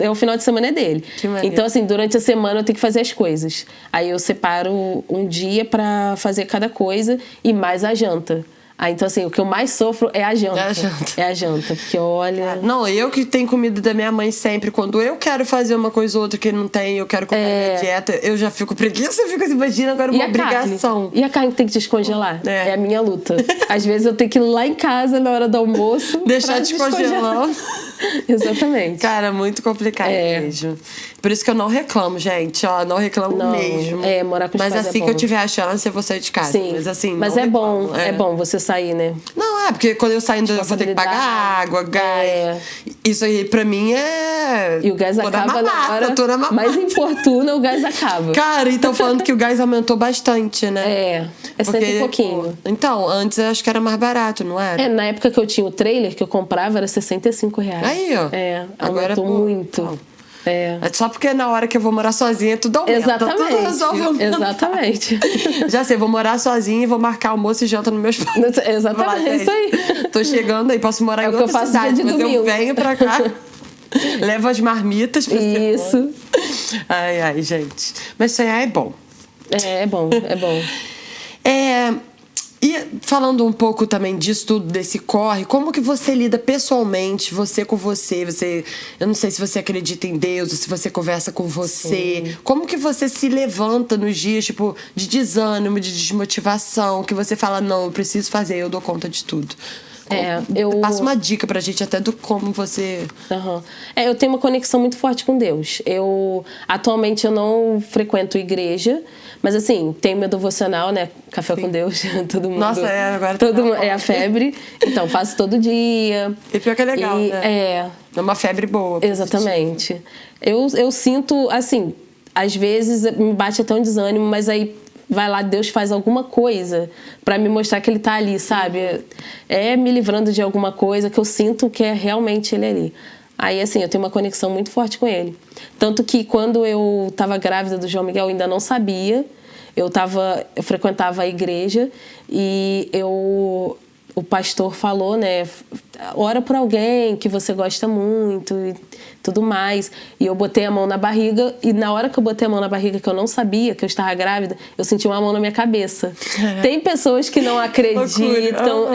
o final de semana é dele. Que maneiro. Então assim, durante a semana eu tenho que fazer as coisas. Aí eu separo um dia pra fazer cada coisa e mais a janta. Então, assim, o que eu mais sofro é a janta. É a janta. É a janta, porque olha... Não, eu que tenho comida da minha mãe sempre. Quando eu quero fazer uma coisa ou outra que não tem, eu quero comer a minha dieta, eu já fico preguiça, eu fico assim, imagina agora uma obrigação. Carne? E a carne que tem que descongelar? É a minha luta. Às vezes eu tenho que ir lá em casa na hora do almoço. Deixar descongelando. Exatamente. Cara, muito complicado mesmo. Por isso que eu não reclamo, gente. Ó, não reclamo mesmo. Morar com os pais Mas assim que eu tiver a chance, eu vou sair de casa. Sim. Mas assim, mas é bom, é bom você sair, né? Não, porque quando eu saindo eu vou ter que pagar água, gás. Isso aí pra mim é... E o gás acaba na hora mais importuna, o gás acaba. Cara, então falando que o gás aumentou bastante, né? É sempre um pouquinho. Então, antes eu acho que era mais barato, não era? Na época que eu tinha o trailer, que eu comprava, era R$65. Aí, ó. Agora aumentou muito. Então. É só porque na hora que eu vou morar sozinha, tudo aumenta. Exatamente. Tudo resolve. Exatamente. Já sei, vou morar sozinha e vou marcar almoço e janta nos meus pais. Exatamente, é isso aí. Tô chegando aí, posso morar em outra cidade, mas eu venho pra cá. Levo as marmitas pra você. Isso. Ai, gente. Mas sonhar é bom. É bom. E falando um pouco também disso tudo, desse corre, como que você lida pessoalmente, você com você? Eu não sei se você acredita em Deus, ou se você conversa com você. Sim. Como que você se levanta nos dias, tipo, de desânimo, de desmotivação, que você fala, não, eu preciso fazer, eu dou conta de tudo. Passa uma dica pra gente até do como você... Eu tenho uma conexão muito forte com Deus. Atualmente eu não frequento igreja, mas assim, tem meu devocional, né? Café com Deus, todo mundo... Nossa, agora... É a febre. Então, faço todo dia. E pior que é legal, né? É uma febre boa. Exatamente. Eu sinto, assim, às vezes me bate até um desânimo, mas aí vai lá, Deus faz alguma coisa pra me mostrar que Ele tá ali, sabe? Me livrando de alguma coisa que eu sinto que é realmente Ele ali. Aí, assim, eu tenho uma conexão muito forte com Ele. Tanto que quando eu tava grávida do João Miguel, eu ainda não sabia. Eu frequentava a igreja e o pastor falou, né? Ora por alguém que você gosta muito e tudo mais. E eu botei a mão na barriga e na hora que eu botei a mão na barriga, que eu não sabia que eu estava grávida, eu senti uma mão na minha cabeça. Tem pessoas que não acreditam,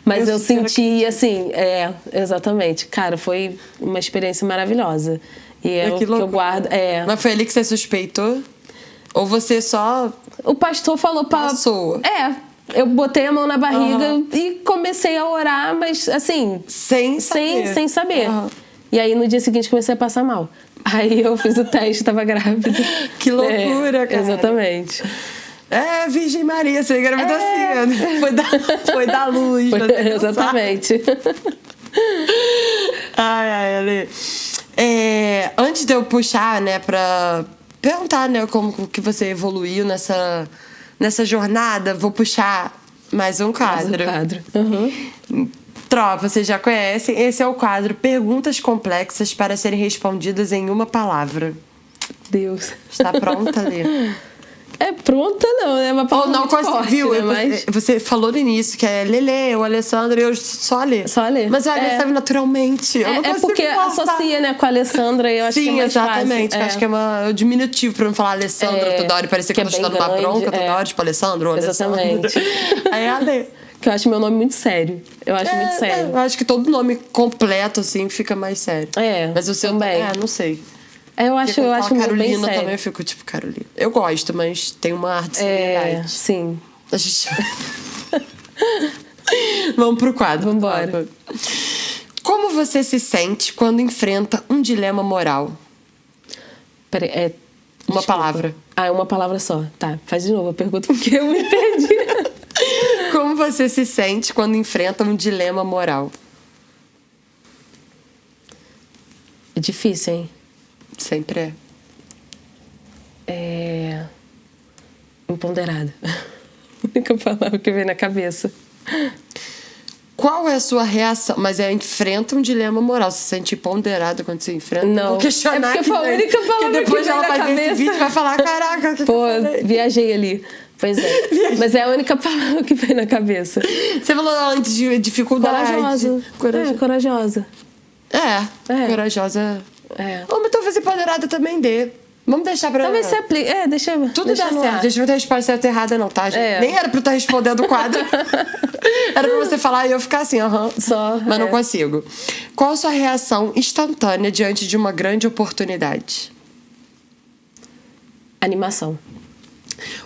mas eu senti assim, exatamente. Cara, foi uma experiência maravilhosa. E é o que eu guardo. Mas foi ali que você suspeitou? Ou você só... O pastor falou pra... Passou. Eu botei a mão na barriga e comecei a orar, mas assim... Sem saber. E aí no dia seguinte comecei a passar mal. Aí eu fiz o teste, tava grávida. Que loucura, cara. Exatamente. Virgem Maria, você engravidou assim, foi da luz. Exatamente. Ai, Ale. Antes de eu puxar, né, pra perguntar, né, como que você evoluiu nessa jornada, vou puxar mais um quadro. Tropa, vocês já conhecem. Esse é o quadro Perguntas Complexas para serem respondidas em uma palavra. Deus. Está pronta, Lê? Pronta não, né? Uma palavra muito forte, viu? Né? Mas... Você falou no início que é Lelê, o Alessandro, eu só Lê. Só Lê. Mas o Alê sabe naturalmente. Eu não consigo porque associa, né, com a Alessandra e eu acho que é mais exatamente. fácil. Eu acho que é um diminutivo pra não falar Alessandra toda hora e parecer que eu tô te dando uma bronca toda hora, tipo Alessandro ou Alessandra. Exatamente. Aí é a Lê. Que eu acho meu nome muito sério. Eu acho muito sério. Eu acho que todo nome completo, assim, fica mais sério. Mas o seu também. Não sei. Eu acho muito bem sério. Também eu fico tipo Carolina. Eu gosto, mas tem uma arte semelhante. Sim. A gente... Vamos pro quadro. Vambora. Como você se sente quando enfrenta um dilema moral? Peraí, uma palavra. É uma palavra só. Tá, faz de novo a pergunta porque eu me perdi. Como você se sente quando enfrenta um dilema moral? É difícil, hein? Sempre Empoderada. A única palavra que vem na cabeça. Qual é a sua reação? Mas enfrenta um dilema moral. Você se sente ponderada quando você enfrenta? Não. Vou questionar. Porque foi a única palavra que depois veio ela na vai cabeça. ver esse vídeo e vai falar, caraca, que Pô, viajei ali. Pois é. Mas é a única palavra que vem na cabeça. Você falou antes de dificuldade. Corajosa. Corajosa. Corajosa. É. Ou então você ponderada também dê. Vamos deixar pra... Talvez você aplique. Deixa Tudo deixa dá no certo. ar. A gente não tem resposta certa ou errada, não, tá, gente? Nem era pra eu estar respondendo o quadro. Era pra você falar e eu ficar assim, Só, mas não consigo. Qual a sua reação instantânea diante de uma grande oportunidade? Animação.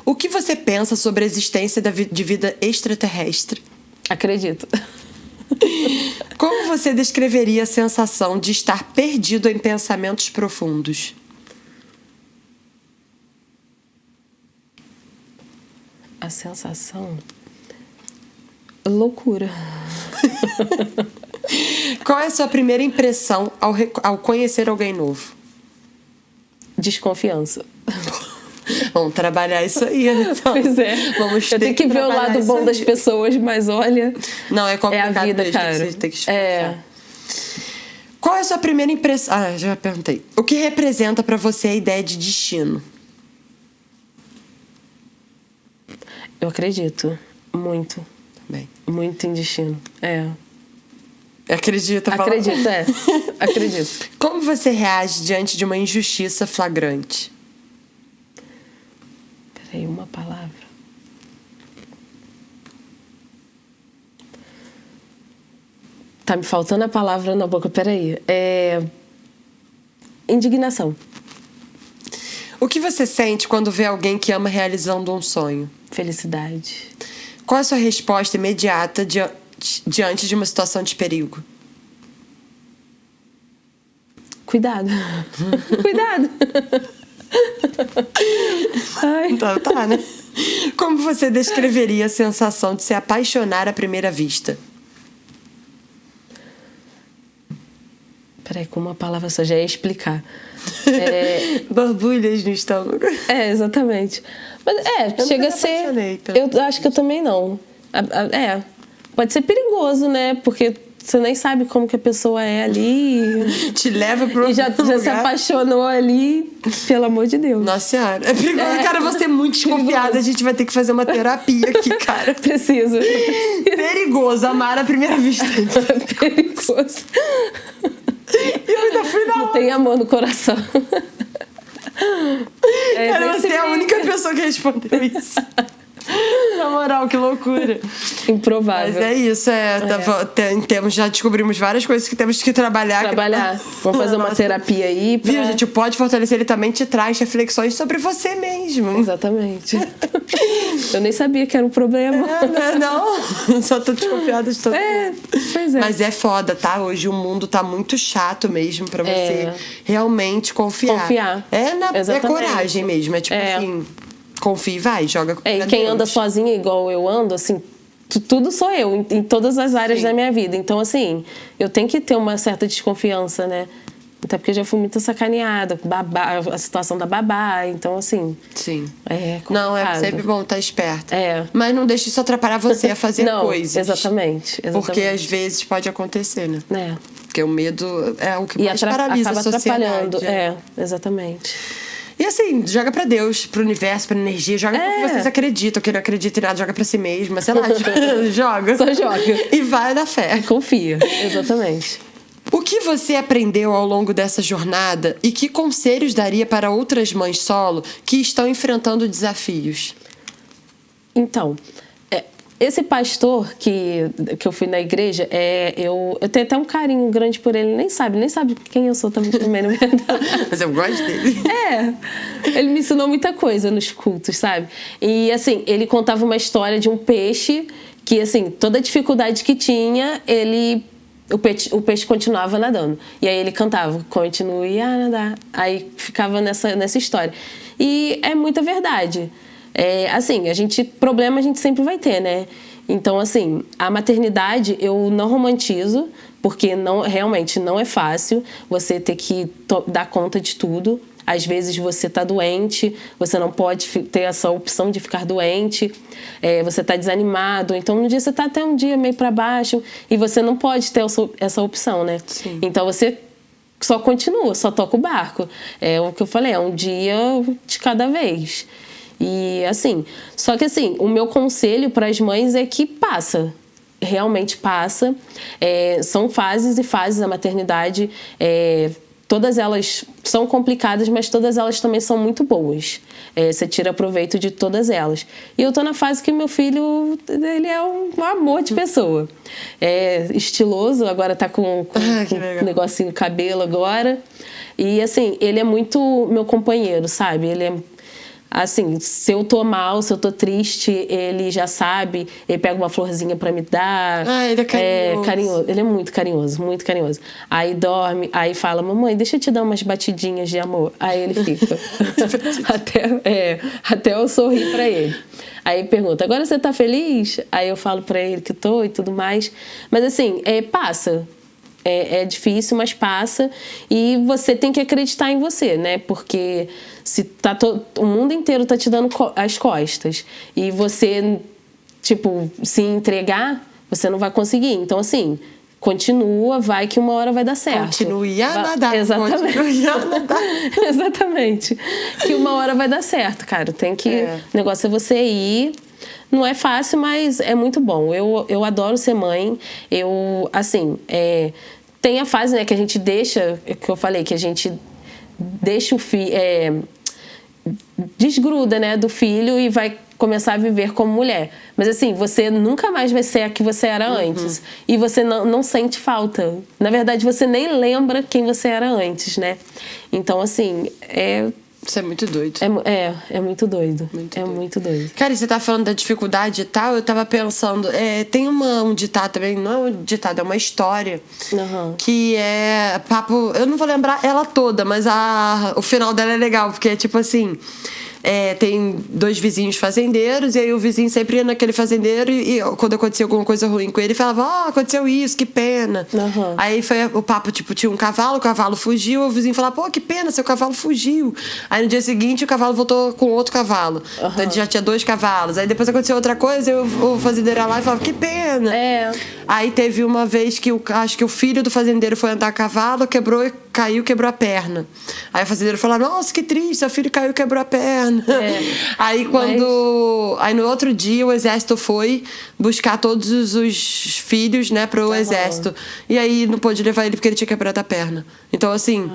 O que você pensa sobre a existência de vida extraterrestre? Acredito. Como você descreveria a sensação de estar perdido em pensamentos profundos? A sensação... Loucura. Qual é a sua primeira impressão ao conhecer alguém novo? Desconfiança. Vamos trabalhar isso aí, né? Então, Pois é. Vamos Eu tenho que ver o trabalhar lado isso bom aí. das pessoas, mas olha... Não, é complicado É a vida, mesmo, cara. Você tem que esforçar. Qual é a sua primeira impressão? Já perguntei. O que representa pra você a ideia de destino? Eu acredito. Muito. Bem, Muito em destino. acredita, fala. Acredito, Acredito. Como você reage diante de uma injustiça flagrante? Peraí, uma palavra. Tá me faltando a palavra na boca, peraí. Indignação. O que você sente quando vê alguém que ama realizando um sonho? Felicidade. Qual é a sua resposta imediata diante de uma situação de perigo? Cuidado. Cuidado. Ai. Então tá, né? Como você descreveria a sensação de se apaixonar à primeira vista? Peraí, com uma palavra só já ia explicar. Borbulhas no estômago. Exatamente. Mas chega a ser. Eu acho que eu também não. Pode ser perigoso, né? Porque você nem sabe como que a pessoa é ali. Te leva pro outro E já lugar. se apaixonou ali, pelo amor de Deus. Nossa Senhora. É perigoso, cara, você é muito desconfiada. A gente vai ter que fazer uma terapia aqui, cara. Preciso. Perigoso, amar à primeira vista. Perigoso. E eu ainda fui na Não tem amor no coração. Cara, você é a única pessoa que respondeu isso. Na moral, que loucura. Improvável. Mas é isso, já descobrimos várias coisas que temos que trabalhar. Vamos fazer uma terapia aí. Viu, gente? Pode fortalecer, ele também te traz reflexões sobre você mesmo. Exatamente. Eu nem sabia que era um problema. Não. Só tô desconfiada de todo mundo. Pois é. Mas é foda, tá? Hoje o mundo tá muito chato mesmo pra você realmente confiar. É coragem mesmo. É tipo assim, confia e vai, joga com E quem anda sozinha igual eu ando, assim, tudo sou eu, em todas as áreas da minha vida. Então, assim, eu tenho que ter uma certa desconfiança, né? Até porque eu já fui muito sacaneada, a situação da babá, então, assim... Sim. É complicado. Não, é sempre bom estar esperto. É. Mas não deixe isso atrapalhar você a fazer coisas. Exatamente. Porque às vezes pode acontecer, né? É. Porque o medo é o que mais paralisa acaba a sociedade. atrapalhando. Exatamente. E assim, joga pra Deus, pro universo, pra energia, joga pro que vocês acreditam, que não acredita em nada, joga pra si mesma, sei lá, joga. Só joga. E vai na fé. Confia, exatamente. O que você aprendeu ao longo dessa jornada e que conselhos daria para outras mães solo que estão enfrentando desafios? Então, esse pastor que eu fui na igreja, eu tenho até um carinho grande por ele, nem sabe quem eu sou também, na verdade. Mas eu gosto dele. Ele me ensinou muita coisa nos cultos, sabe? E, assim, ele contava uma história de um peixe que, assim, toda a dificuldade que tinha, o peixe continuava nadando. E aí ele cantava, continue a nadar. Aí ficava nessa história. E é muita verdade. Assim, problema a gente sempre vai ter, né? Então, assim, a maternidade eu não romantizo, porque realmente não é fácil você ter que dar conta de tudo. Às vezes você tá doente, você não pode ter essa opção de ficar doente, você tá desanimado, então um dia você tá até um dia meio para baixo e você não pode ter essa opção, né? Sim. Então você só continua, só toca o barco. É o que eu falei, é um dia de cada vez. E assim, só que assim, o meu conselho para as mães é que passa. Realmente passa. São fases e fases da maternidade. todas elas são complicadas, mas todas elas também são muito boas. Você tira proveito de todas elas. E eu tô na fase que meu filho, ele é um amor de pessoa. É estiloso, agora tá com um negocinho no cabelo agora. E assim, ele é muito meu companheiro, sabe? Ele é... Assim, se eu tô mal, se eu tô triste, ele já sabe. Ele pega uma florzinha pra me dar. Ele é carinhoso. Carinhoso. Ele é muito carinhoso, muito carinhoso. Aí dorme, aí fala, mamãe, deixa eu te dar umas batidinhas de amor. Aí ele fica. até eu sorrir pra ele. Aí pergunta, agora você tá feliz? Aí eu falo pra ele que tô e tudo mais. Mas assim, passa. É difícil, mas passa. E você tem que acreditar em você, né? Porque se o mundo inteiro tá te dando as costas e você, tipo, se entregar, você não vai conseguir. Então, assim, continua, vai que uma hora vai dar certo. Continue a nadar. Exatamente. Continue a nadar. Exatamente. Que uma hora vai dar certo, cara. Tem que... O negócio é você ir... Não é fácil, mas é muito bom. Eu adoro ser mãe. Tem a fase, né, que a gente deixa, que eu falei, que a gente deixa o filho... desgruda, né, do filho e vai começar a viver como mulher. Mas assim, você nunca mais vai ser a que você era antes. E você não sente falta. Na verdade, você nem lembra quem você era antes, né? Então, assim, Isso é muito doido. É muito doido. Muito doido. Cara, e você tá falando da dificuldade e tal, eu tava pensando... tem um ditado também, não é um ditado, é uma história. Que é papo... Eu não vou lembrar ela toda, mas o final dela é legal, porque é tipo assim... tem 2 vizinhos fazendeiros, e aí o vizinho sempre ia naquele fazendeiro e quando acontecia alguma coisa ruim com ele, falava, aconteceu isso, que pena. Aí foi o papo, tipo, tinha um cavalo, o cavalo fugiu, o vizinho falava, pô, que pena, seu cavalo fugiu. Aí no dia seguinte o cavalo voltou com outro cavalo. Então ele já tinha 2 cavalos. Aí depois aconteceu outra coisa, e o fazendeiro ia lá e falava, que pena. Aí teve uma vez que acho que o filho do fazendeiro foi andar a cavalo, caiu, quebrou a perna. Aí o fazendeiro falou, nossa, que triste, seu filho caiu, quebrou a perna. Aí aí no outro dia o exército foi buscar todos os filhos, né, pro exército. E aí não pôde levar ele porque ele tinha quebrado a perna. Então, assim...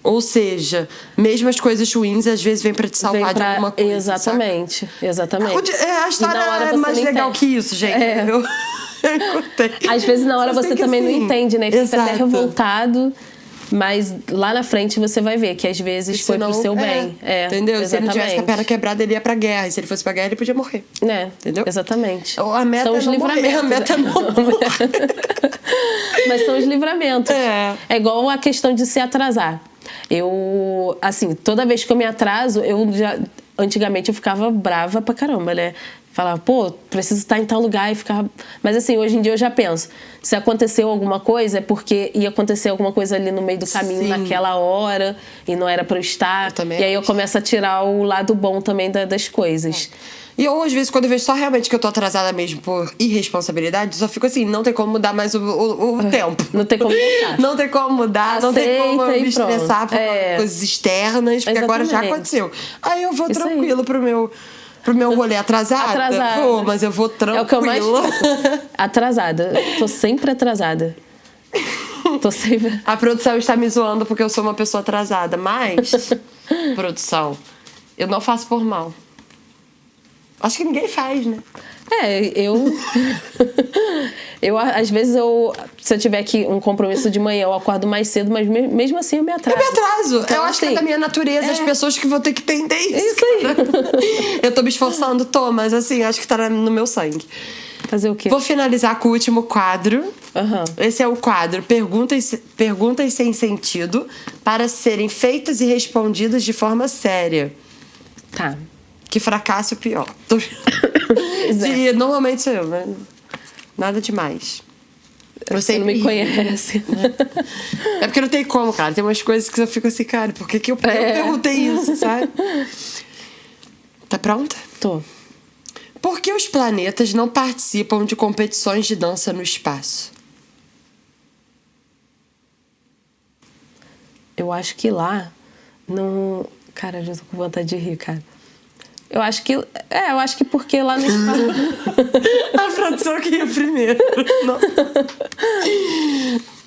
Ou seja, mesmo as coisas ruins às vezes vêm pra te salvar de alguma coisa. Exatamente. A história é mais legal que isso, gente. Às vezes na hora você também não entende, né? Fica até revoltado. Mas lá na frente você vai ver que às vezes foi pro seu bem. Entendeu? Exatamente. Se ele não tivesse com a perna quebrada, ele ia pra guerra. E se ele fosse pra guerra, ele podia morrer. Entendeu? Exatamente. A meta são os livramentos. A meta não morrer. Mas são os livramentos. É igual a questão de se atrasar. Assim, toda vez que eu me atraso, antigamente eu ficava brava pra caramba, né? Falava, pô, preciso estar em tal lugar e ficar... Mas assim, hoje em dia eu já penso, se aconteceu alguma coisa é porque ia acontecer alguma coisa ali no meio do caminho naquela hora e não era pra eu estar. E aí eu começo a tirar o lado bom também das coisas. E eu, às vezes, quando eu vejo só realmente que eu tô atrasada mesmo por irresponsabilidade, só fico assim, não tem como mudar mais o tempo. Não tem como mudar. Não tem como mudar, não tem como eu me estressar por coisas externas, porque agora já aconteceu. Aí eu vou tranquilo pro meu rolê atrasada. Vou, mas eu vou tranquila. É o que eu mais fico. Atrasada. Tô sempre atrasada. A produção está me zoando porque eu sou uma pessoa atrasada, mas, produção, eu não faço por mal. Acho que ninguém faz, né? Às vezes, se eu tiver aqui um compromisso de manhã, eu acordo mais cedo, mas mesmo assim eu me atraso. Eu me atraso. Então, eu acho que é da minha natureza, as pessoas que vão ter que entender isso. Isso aí. Eu tô me esforçando, mas assim, acho que tá no meu sangue. Fazer o quê? Vou finalizar com o último quadro. Esse é o quadro Perguntas sem sentido para serem feitas e respondidas de forma séria. Tá. Que fracasso pior. Normalmente sou eu, né? Nada demais. Você não me conhece. É porque não tem como, cara. Tem umas coisas que eu fico assim, cara, por que eu perguntei isso, sabe? Tá pronta? Tô. Por que os planetas não participam de competições de dança no espaço? Eu acho que lá não... Cara, eu já tô com vontade de rir, cara. Eu acho que porque lá no espaço... A produção que ia primeiro. Não.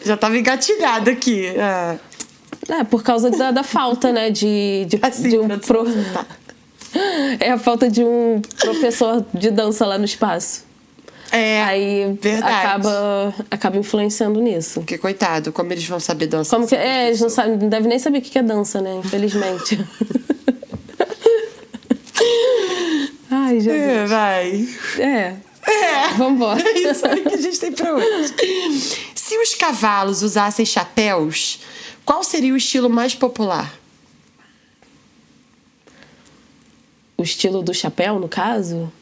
Já tava engatilhada aqui. Por causa da falta, né, de Assim, um É a falta de um professor de dança lá no espaço. Aí verdade. acaba influenciando nisso. Porque, coitado, como eles vão saber dançar? Eles não devem nem saber o que é dança, né? Infelizmente. Ai, Jesus. Vai. Vambora. É isso aí que a gente tem pra hoje. Se os cavalos usassem chapéus, qual seria o estilo mais popular? O estilo do chapéu, no caso?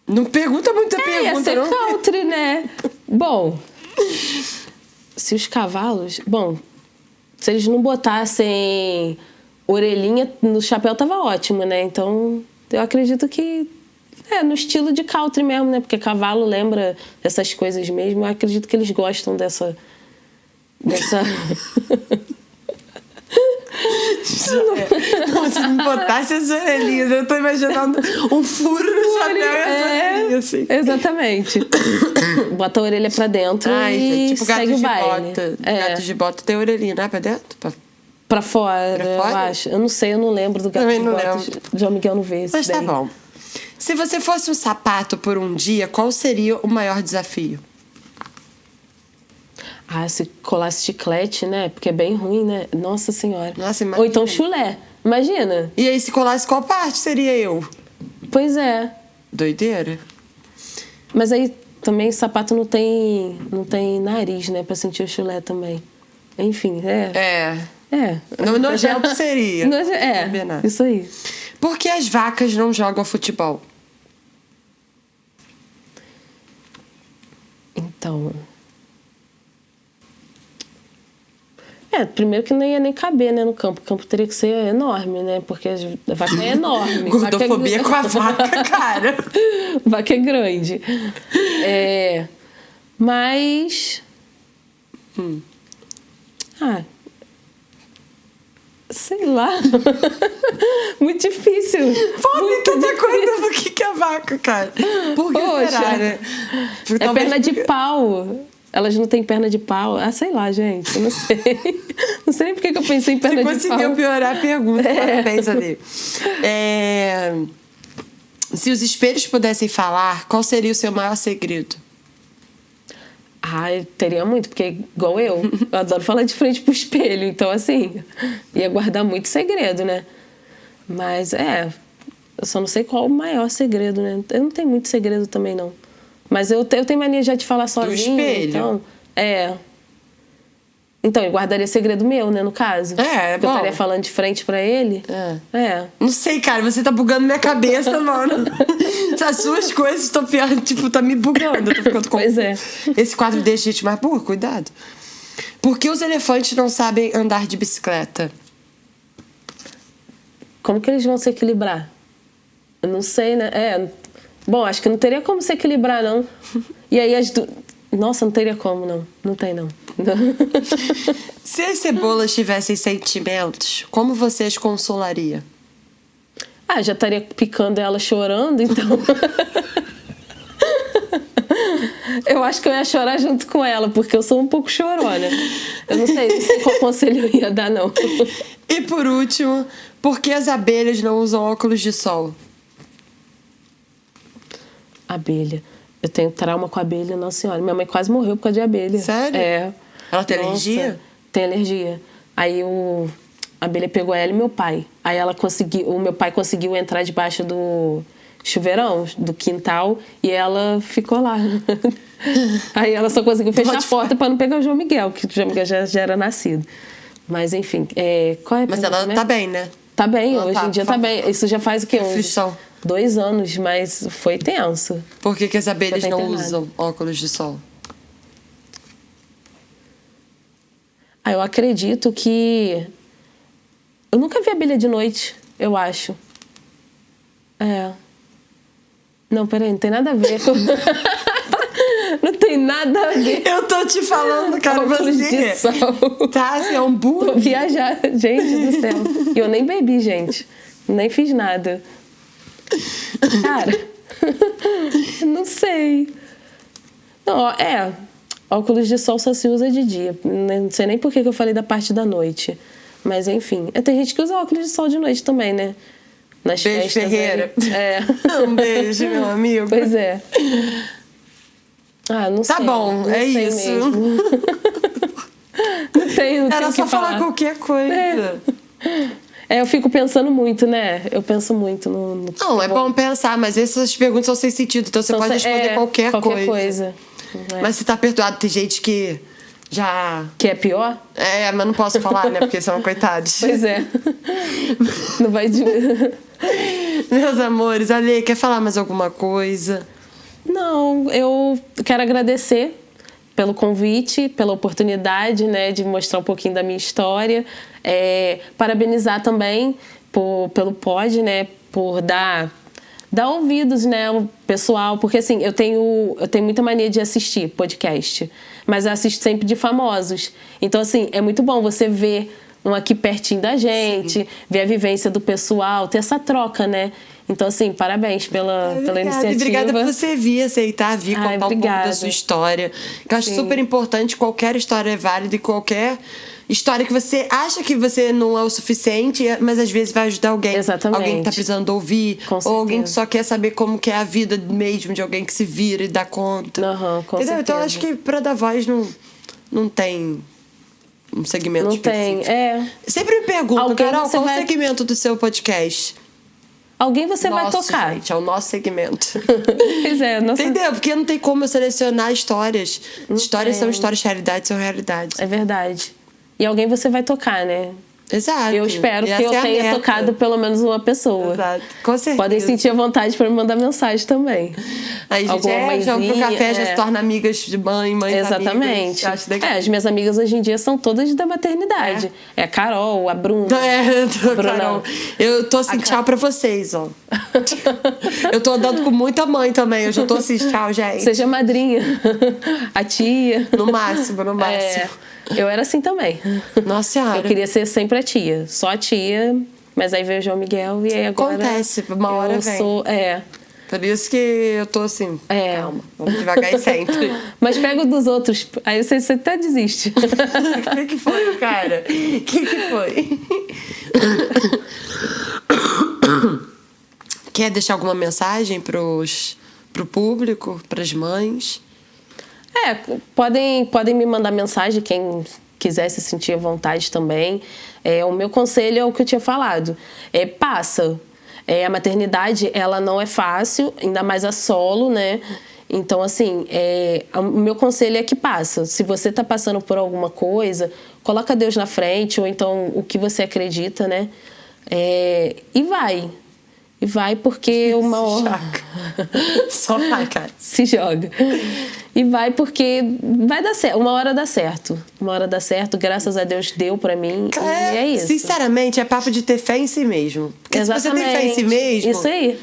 Não pergunta muita pergunta, ia ser não. country, né? Bom, se os cavalos... Bom, se eles não botassem orelhinha no chapéu, tava ótimo, né? Então, eu acredito que... no estilo de country mesmo, né? Porque cavalo lembra dessas coisas mesmo. Eu acredito que eles gostam dessa... Não, se não botasse as orelhinhas, eu tô imaginando um furo no chapéu e as orelhinhas, assim. Exatamente. Bota a orelha pra dentro e tipo gato segue o de baile. bota. Gato de bota tem orelhinha, né? Pra dentro? Pra fora, eu acho. Eu não sei, eu não lembro do gato Também de não bota. lembro. João Miguel não vê isso. Mas tá bom. Se você fosse um sapato por um dia, qual seria o maior desafio? Se colasse chiclete, né? Porque é bem ruim, né? Nossa Senhora. Nossa, imagina. Ou então chulé. Imagina. E aí, se colasse, qual parte seria eu? Pois é. Doideira. Mas aí também sapato não tem nariz, né? Pra sentir o chulé também. Enfim, Nojento seria. Combinado. Isso aí. Por que as vacas não jogam futebol? Então... primeiro que não ia nem caber, né, no campo. O campo teria que ser enorme, né? Porque a vaca é enorme. Gordofobia com a vaca, cara. Vaca é grande. Mas... sei lá. Muito difícil. Pô, de acordo com o que é vaca, cara. Por que será, né? Perna de pau. Elas não têm perna de pau. Sei lá, gente. Eu não sei. Não sei nem por que eu pensei em perna de pau. Você conseguiu piorar a pergunta. Parabéns, Ali. Se os espelhos pudessem falar, qual seria o seu maior segredo? Eu teria muito, porque igual eu adoro falar de frente pro espelho. Então, assim, ia guardar muito segredo, né? Mas, eu só não sei qual o maior segredo, né? Eu não tenho muito segredo também, não. Mas eu tenho mania já de falar sozinha. Do espelho? Então, Então, eu guardaria segredo meu, né, no caso. Bom. Eu estaria falando de frente pra ele. Não sei, cara, você tá bugando minha cabeça, mano. As suas coisas estão pior, tipo, tá me bugando. Eu tô ficando com... Pois é. Esse quadro deixa a gente mais burro, cuidado. Por que os elefantes não sabem andar de bicicleta? Como que eles vão se equilibrar? Eu não sei, né? Bom, acho que não teria como se equilibrar, não. E aí Nossa, não teria como, não. Não tem, não. Se as cebolas tivessem sentimentos, como você as consolaria? Já estaria picando ela chorando, então... Eu acho que eu ia chorar junto com ela, porque eu sou um pouco chorona. Eu não sei qual conselho eu ia dar, não. E por último, por que as abelhas não usam óculos de sol? Abelha. Eu tenho trauma com abelha, nossa senhora. Minha mãe quase morreu por causa de abelha. Sério? Ela tem alergia? Tem alergia. Aí a abelha pegou ela e meu pai. Aí o meu pai conseguiu entrar debaixo do chuveirão, do quintal, e ela ficou lá. Aí ela só conseguiu fechar a porta para não pegar o João Miguel, que o João Miguel já era nascido. Mas enfim, qual é a Mas ela tá bem, né? Tá bem, hoje em dia tá bem. Isso já faz o quê? Uns 2 anos, mas foi tenso. Por que as abelhas não usam óculos de sol? Eu acredito que... Eu nunca vi abelha de noite, eu acho. Não, peraí, não tem nada a ver. Não tem nada a ver. Eu tô te falando, cara, você... Tá, assim, é um burro. Tô viajar, gente do céu. E eu nem bebi, gente. Nem fiz nada. Cara, não sei. Não, Óculos de sol só se usa de dia. Não sei nem por que eu falei da parte da noite. Mas, enfim. Tem gente que usa óculos de sol de noite também, né? Nas Beijo, festas. Ferreira. É. Um beijo, meu amigo. Pois é. Ah, não sei. Tá bom, não é sei isso. Mesmo. Não tenho Era o só que falar qualquer coisa. Eu fico pensando muito, né? Eu penso muito no Não, é bom pensar, mas essas perguntas são sem sentido, então você pode responder qualquer coisa. Mas você tá perdoado, tem gente que já... Que é pior? Mas não posso falar, né? Porque são coitados. Pois é. Não vai de... Meus amores, Ale, quer falar mais alguma coisa? Não, eu quero agradecer pelo convite, pela oportunidade, né, de mostrar um pouquinho da minha história. Parabenizar também pelo pod, né, por dar ouvidos, né, ao pessoal, porque assim, eu tenho muita mania de assistir podcast, mas eu assisto sempre de famosos. Então assim, é muito bom você ver um aqui pertinho da gente, Sim. ver a vivência do pessoal, ter essa troca, né? Então, assim, parabéns pela iniciativa. Obrigada por você aceitar vir contar um pouco da sua história. Eu acho super importante, qualquer história é válida e qualquer história que você acha que você não é o suficiente, mas às vezes vai ajudar alguém. Exatamente. Alguém que tá precisando ouvir. Com ou certeza. Alguém que só quer saber como que é a vida mesmo de alguém que se vira e dá conta. Com certeza. Então, eu acho que pra dar voz não tem um segmento específico. Sempre me perguntam, Carol, qual o segmento do seu podcast? Alguém você vai tocar. Gente, é o nosso segmento. Pois é. Entendeu? Porque não tem como eu selecionar histórias. Histórias são histórias, realidades são realidades. É verdade. E alguém você vai tocar, né? Exato. Eu espero que eu tenha tocado pelo menos uma pessoa. Exato. Com certeza. Podem sentir a vontade para me mandar mensagem também. Aí, gente, já pro café, já se torna amigas de mãe Exatamente. Amigas. As minhas amigas hoje em dia são todas da maternidade. É a Carol, a Bruna. Carol. Eu tô assim, tchau pra vocês, ó. Eu tô andando com muita mãe também. Eu já tô assim, tchau, gente. Seja madrinha. A tia. No máximo. Eu era assim também. Nossa Senhora. Eu queria ser sempre a tia. Só a tia. Mas aí veio o João Miguel e aí agora... Acontece, uma hora vem. Por isso que eu tô assim, calma, vamos devagar e sempre. Mas pega o dos outros, aí você até desiste. O que foi, cara? O que foi? Quer deixar alguma mensagem pro público, pras mães? Podem me mandar mensagem, quem quiser se sentir à vontade também. O meu conselho é o que eu tinha falado. Passa. A maternidade, ela não é fácil, ainda mais a solo, né? Então, assim, o meu conselho é que passa. Se você tá passando por alguma coisa, coloca Deus na frente, ou então o que você acredita, né? E vai. E vai porque uma hora... Só vai, cara. Se joga. E vai porque vai dar certo. Uma hora dá certo. Uma hora dá certo. Graças a Deus deu pra mim. E é isso. Sinceramente, é papo de ter fé em si mesmo. Porque Exatamente. Se você tem fé em si mesmo... Isso aí.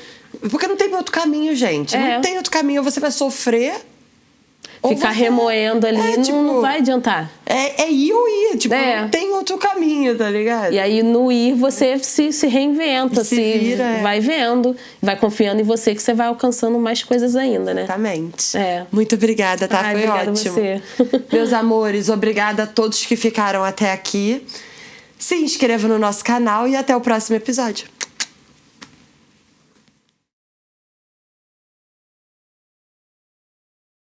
Porque não tem outro caminho, gente. Não tem outro caminho. Ou você vai sofrer... Ficar remoendo ali não vai adiantar. Ir ou ir. Tipo, não tem outro caminho, tá ligado? E aí, no ir, você se reinventa. Se vira, vai vendo. Vai confiando em você que você vai alcançando mais coisas ainda, né? Exatamente. Muito obrigada, tá? Foi obrigada ótimo. Você. Meus amores, obrigada a todos que ficaram até aqui. Se inscreva no nosso canal e até o próximo episódio.